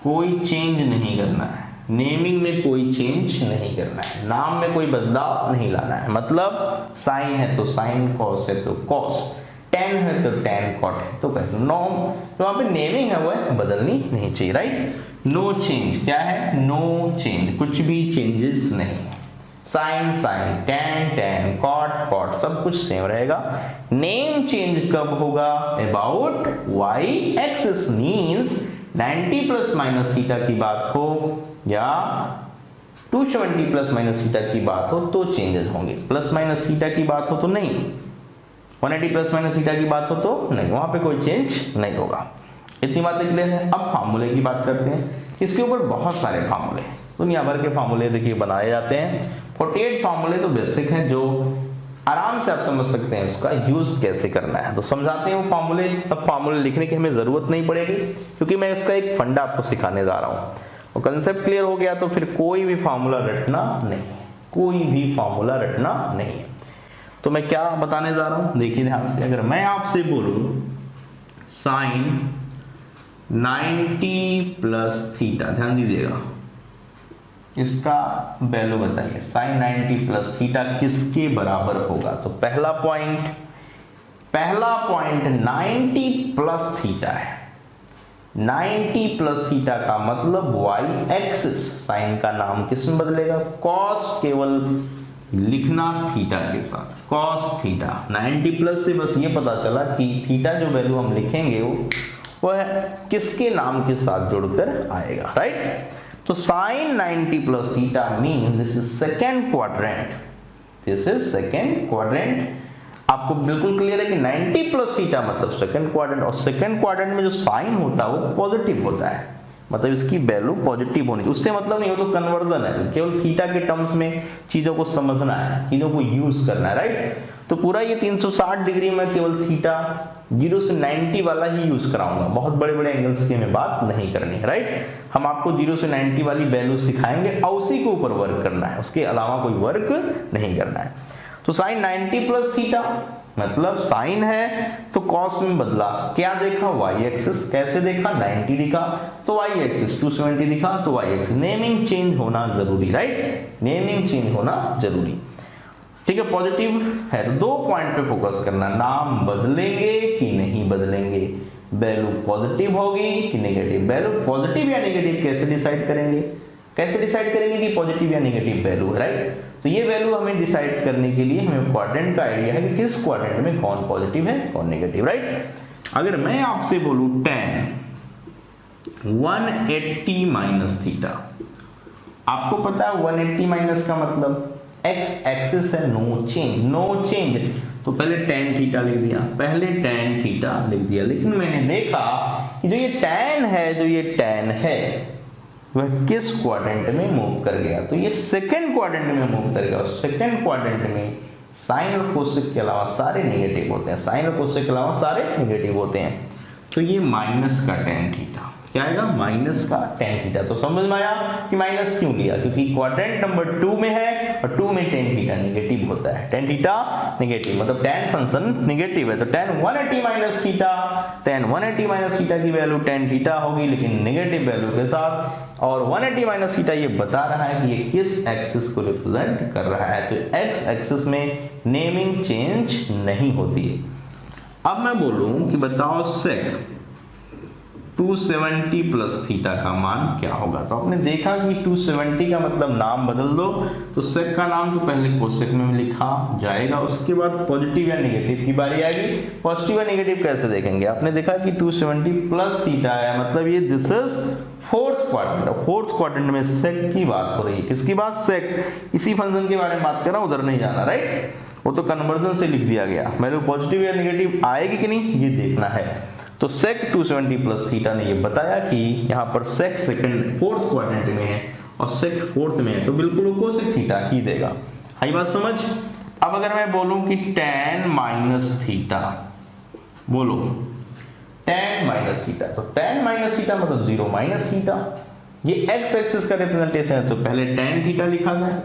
कोई चेंज नहीं करना है, नेमिंग में कोई चेंज नहीं करना है, नाम में कोई बदलाव नहीं लाना है। मतलब साइन है तो साइन, कॉस है तो कॉस, tan है तो tan, कॉट है तो कॉट। नो, तो वहां पे नेमिंग है वो बदलनी नहीं चाहिए, राइट। नो चेंज, क्या है, नो चेंज, कुछ भी चेंजेस नहीं। Sine sine, tan tan, cot cot, सब कुछ सेम रहेगा। नेम चेंज कब होगा, about Y axis, means 90 plus minus theta की बात हो या 270 प्लस माइनस थीटा की बात हो तो चेंजेस होंगे। प्लस माइनस थीटा की बात हो तो नहीं, 180 प्लस माइनस थीटा की बात हो तो नहीं, वहां पे कोई चेंज नहीं होगा। इतनी बातें क्लियर है। अब फार्मूले की बात करते हैं। इसके ऊपर बहुत सारे फार्मूले, दुनिया भर के फार्मूले देखिए बनाए जाते हैं। 48 फार्मूले तो बेसिक हैं जो आराम से आप समझ सकते हैं उसका यूज कैसे करना है। तो समझाते हैं वो फार्मूले। अब फार्मूले लिखने की हमें जरूरत नहीं पड़ेगी क्योंकि मैं उसका एक फंडा आपको सिखाने जा रहा हूँ। और कंसेप्ट क्लियर हो गया तो फिर कोई भी फार्मूला रटना नहीं, कोई भी फार्मूला रटना नहीं है। तो मैं क्या बताने जा रहा हूँ देखिए ध्यान से। अगर मैं आपसे बोलूं साइन 90 प्लस थीटा, ध्यान दीजिएगा, इसका वैल्यू बताइए। साइन 90 प्लस थीटा किसके बराबर होगा? तो पहला पॉइंट 90 प्लस थीटा है। 90 प्लस थीटा का मतलब वाई एक्सिस, साइन का नाम किस में बदलेगा, कॉस, केवल लिखना थीटा के साथ, कॉस थीटा। 90 प्लस से बस ये पता चला कि थीटा जो वैल्यू हम लिखेंगे वो किसके नाम के साथ जुड़कर आएगा, राइट। तो sine 90 plus theta mean this is second quadrant, this is second quadrant. आपको बिल्कुल क्लियर है कि 90 प्लस थीटा मतलब सेकेंड क्वाड्रेंट, और सेकेंड क्वाड्रेंट में जो साइन होता है वो पॉजिटिव होता है, मतलब इसकी वैल्यू पॉजिटिव होनी चाहिए। उससे मतलब नहीं, वो तो कन्वर्जन है, केवल थीटा के टर्म्स में चीजों को समझना है, चीजों को यूज करना है, राइट। तो पूरा ये 360 डिग्री में केवल थीटा 0 से 90 वाला ही यूज कराऊंगा, बहुत बड़े बड़े एंगल्स की हमें बात नहीं करनी है, राइट। हम आपको 0 से 90 वाली वैल्यू सिखाएंगे और उसी के ऊपर वर्क करना है, उसके अलावा कोई वर्क नहीं करना है। तो साइन 90 प्लस थीटा मतलब साइन है तो कॉस में बदला, क्या देखा, वाई एक्सिस। कैसे देखा, 90 दिखा तो वाई एक्सिस, 270 दिखा तो वाई एक्सिस। नेमिंग चेंज होना जरूरी, राइट, नेमिंग चेंज होना जरूरी, ठीक है। पॉजिटिव है तो 2 पॉइंट पे फोकस करना, नाम बदलेंगे कि नहीं बदलेंगे, वैल्यू पॉजिटिव होगी कि नेगेटिव। वैल्यू पॉजिटिव या नेगेटिव कैसे डिसाइड करेंगे, कैसे डिसाइड करेंगे कि पॉजिटिव या नेगेटिव वैल्यू है, राइट। तो ये वैल्यू हमें डिसाइड करने के लिए हमें क्वाड्रेंट का आइडिया है कि किस क्वाड्रेंट में कौन पॉजिटिव है कौन नेगेटिव, राइट। अगर मैं आपसे बोलूं tan 180 माइनस थीटा, आपको पता है 180 माइनस का मतलब एक्स एक्सिस है, नो चेंज, नो चेंज। तो पहले tan थीटा लिख दिया, पहले tan थीटा लिख दिया, लेकिन मैंने देखा कि जो ये tan है वह किस क्वाड्रेंट में मूव कर गया, तो ये सेकंड क्वाड्रेंट में मूव कर गया। सेकंड क्वाड्रेंट में साइन और कोसेक के अलावा सारे नेगेटिव होते हैं, साइन और कोसेक के अलावा सारे नेगेटिव होते हैं। तो ये माइनस का tan थीटा, क्या आएगा, माइनस का tan थीटा। तो समझ में आया कि माइनस क्यों लिया, क्योंकि क्वाड्रेंट नंबर 2 में है और 2 में tan थीटा नेगेटिव होता है, tan थीटा नेगेटिव मतलब tan फंक्शन नेगेटिव है। तो tan 180 minus theta, tan 180 minus theta की वैल्यू tan थीटा होगी लेकिन नेगेटिव वैल्यू के साथ, और 180 माइनस थीटा ये बता रहा है कि ये किस एक्सिस को रिप्रेजेंट कर रहा है। तो एक्स एक्सिस में नेमिंग चेंज नहीं होती है। अब मैं बोलूं कि बताओ सेक 270 प्लस थीटा का मान क्या होगा। तो आपने देखा कि 270 का मतलब नाम बदल दो, तो सेक का नाम तो पहले कोसेक में लिखा जाएगा, उसके बाद पॉजिटिव या नेगेटिव की बारी आएगी। पॉजिटिव या नेगेटिव कैसे देखेंगे, आपने देखा कि 270 प्लस थीटा है मतलब ये this is fourth quadrant, fourth quadrant में सेक की बात हो रही है। किसकी बात, सेक। इसी फंक्शन के बारे में बात कर रहा हूं, उधर नहीं जाना, राइट। वो तो कन्वर्जन से लिख दिया गया, वैल्यू पॉजिटिव या नेगेटिव आएगी कि नहीं ये देखना है। तो सेक 270 प्लस थीटा ने ये बताया कि यहाँ पर सेक सेकंड फोर्थ क्वाड्रेंट में है और सेक फोर्थ में है, तो बिल्कुल वो कोसेक थीटा ही देगा। आई बात समझ। अब अगर मैं बोलूं कि tan माइनस थीटा, बोलो tan माइनस थीटा, तो tan माइनस थीटा मतलब 0 माइनस थीटा, ये एक्स एक्सिस का रिप्रेजेंटेशन है, तो पहले tan थीटा लिखा जाए।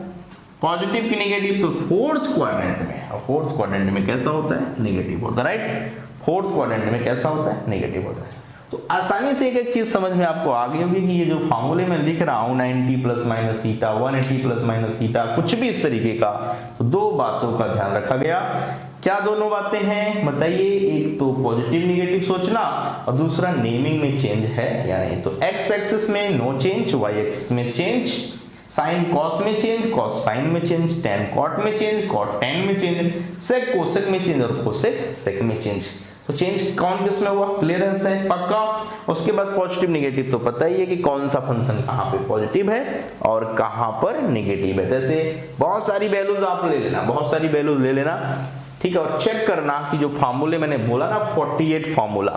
पॉजिटिव की नेगेटिव तो फोर्थ क्वाड्रेंट में, और फोर्थ क्वाड्रेंट में कैसा होता है, नेगेटिव होता है, राइट। फोर्थ क्वाड्रेंट में कैसा होता है, नेगेटिव होता है। तो आसानी से एक चीज समझ में आपको आ गई होगी कि ये जो फार्मूले में लिख रहा हूं 90 plus minus theta, 180 plus minus theta, कुछ भी इस तरीके का, तो 2 बातों का ध्यान रखा गया क्या दोनों बातें हैं बताइए? एक तो पॉजिटिव निगेटिव सोचना और दूसरा नेमिंग में चेंज है या नहीं। तो एक्स एक्सिस में नो चेंज, वाई एक्सिस में चेंज, साइन कॉस में चेंज, कॉस साइन में चेंज, टेन कॉट में चेंज, कॉट टेन में चेंज, सेक कोसेक में चेंज और कोसेक सेक में चेंज। तो चेंज कौन किस में हुआ? क्लियरेंस है पक्का। उसके बाद पॉजिटिव निगेटिव तो पता ही है कि कौन सा फंक्शन कहाँ पे पॉजिटिव है और कहाँ पर निगेटिव है। जैसे बहुत सारी वैल्यूज आप ले लेना, बहुत सारी वैल्यूज ले लेना, ठीक है, और चेक करना कि जो फार्मूले मैंने बोला ना 48 फार्मूला,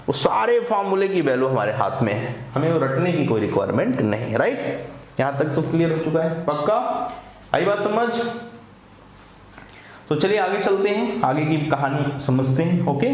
वो सारे फार्मूले की वैल्यू हमारे हाथ में है, हमें वो रटने की कोई रिक्वायरमेंट नहीं है। राइट, यहां तक तो क्लियर हो चुका है पक्का? आई बात समझ? तो चलिए आगे चलते हैं, आगे की कहानी समझते हैं। ओके।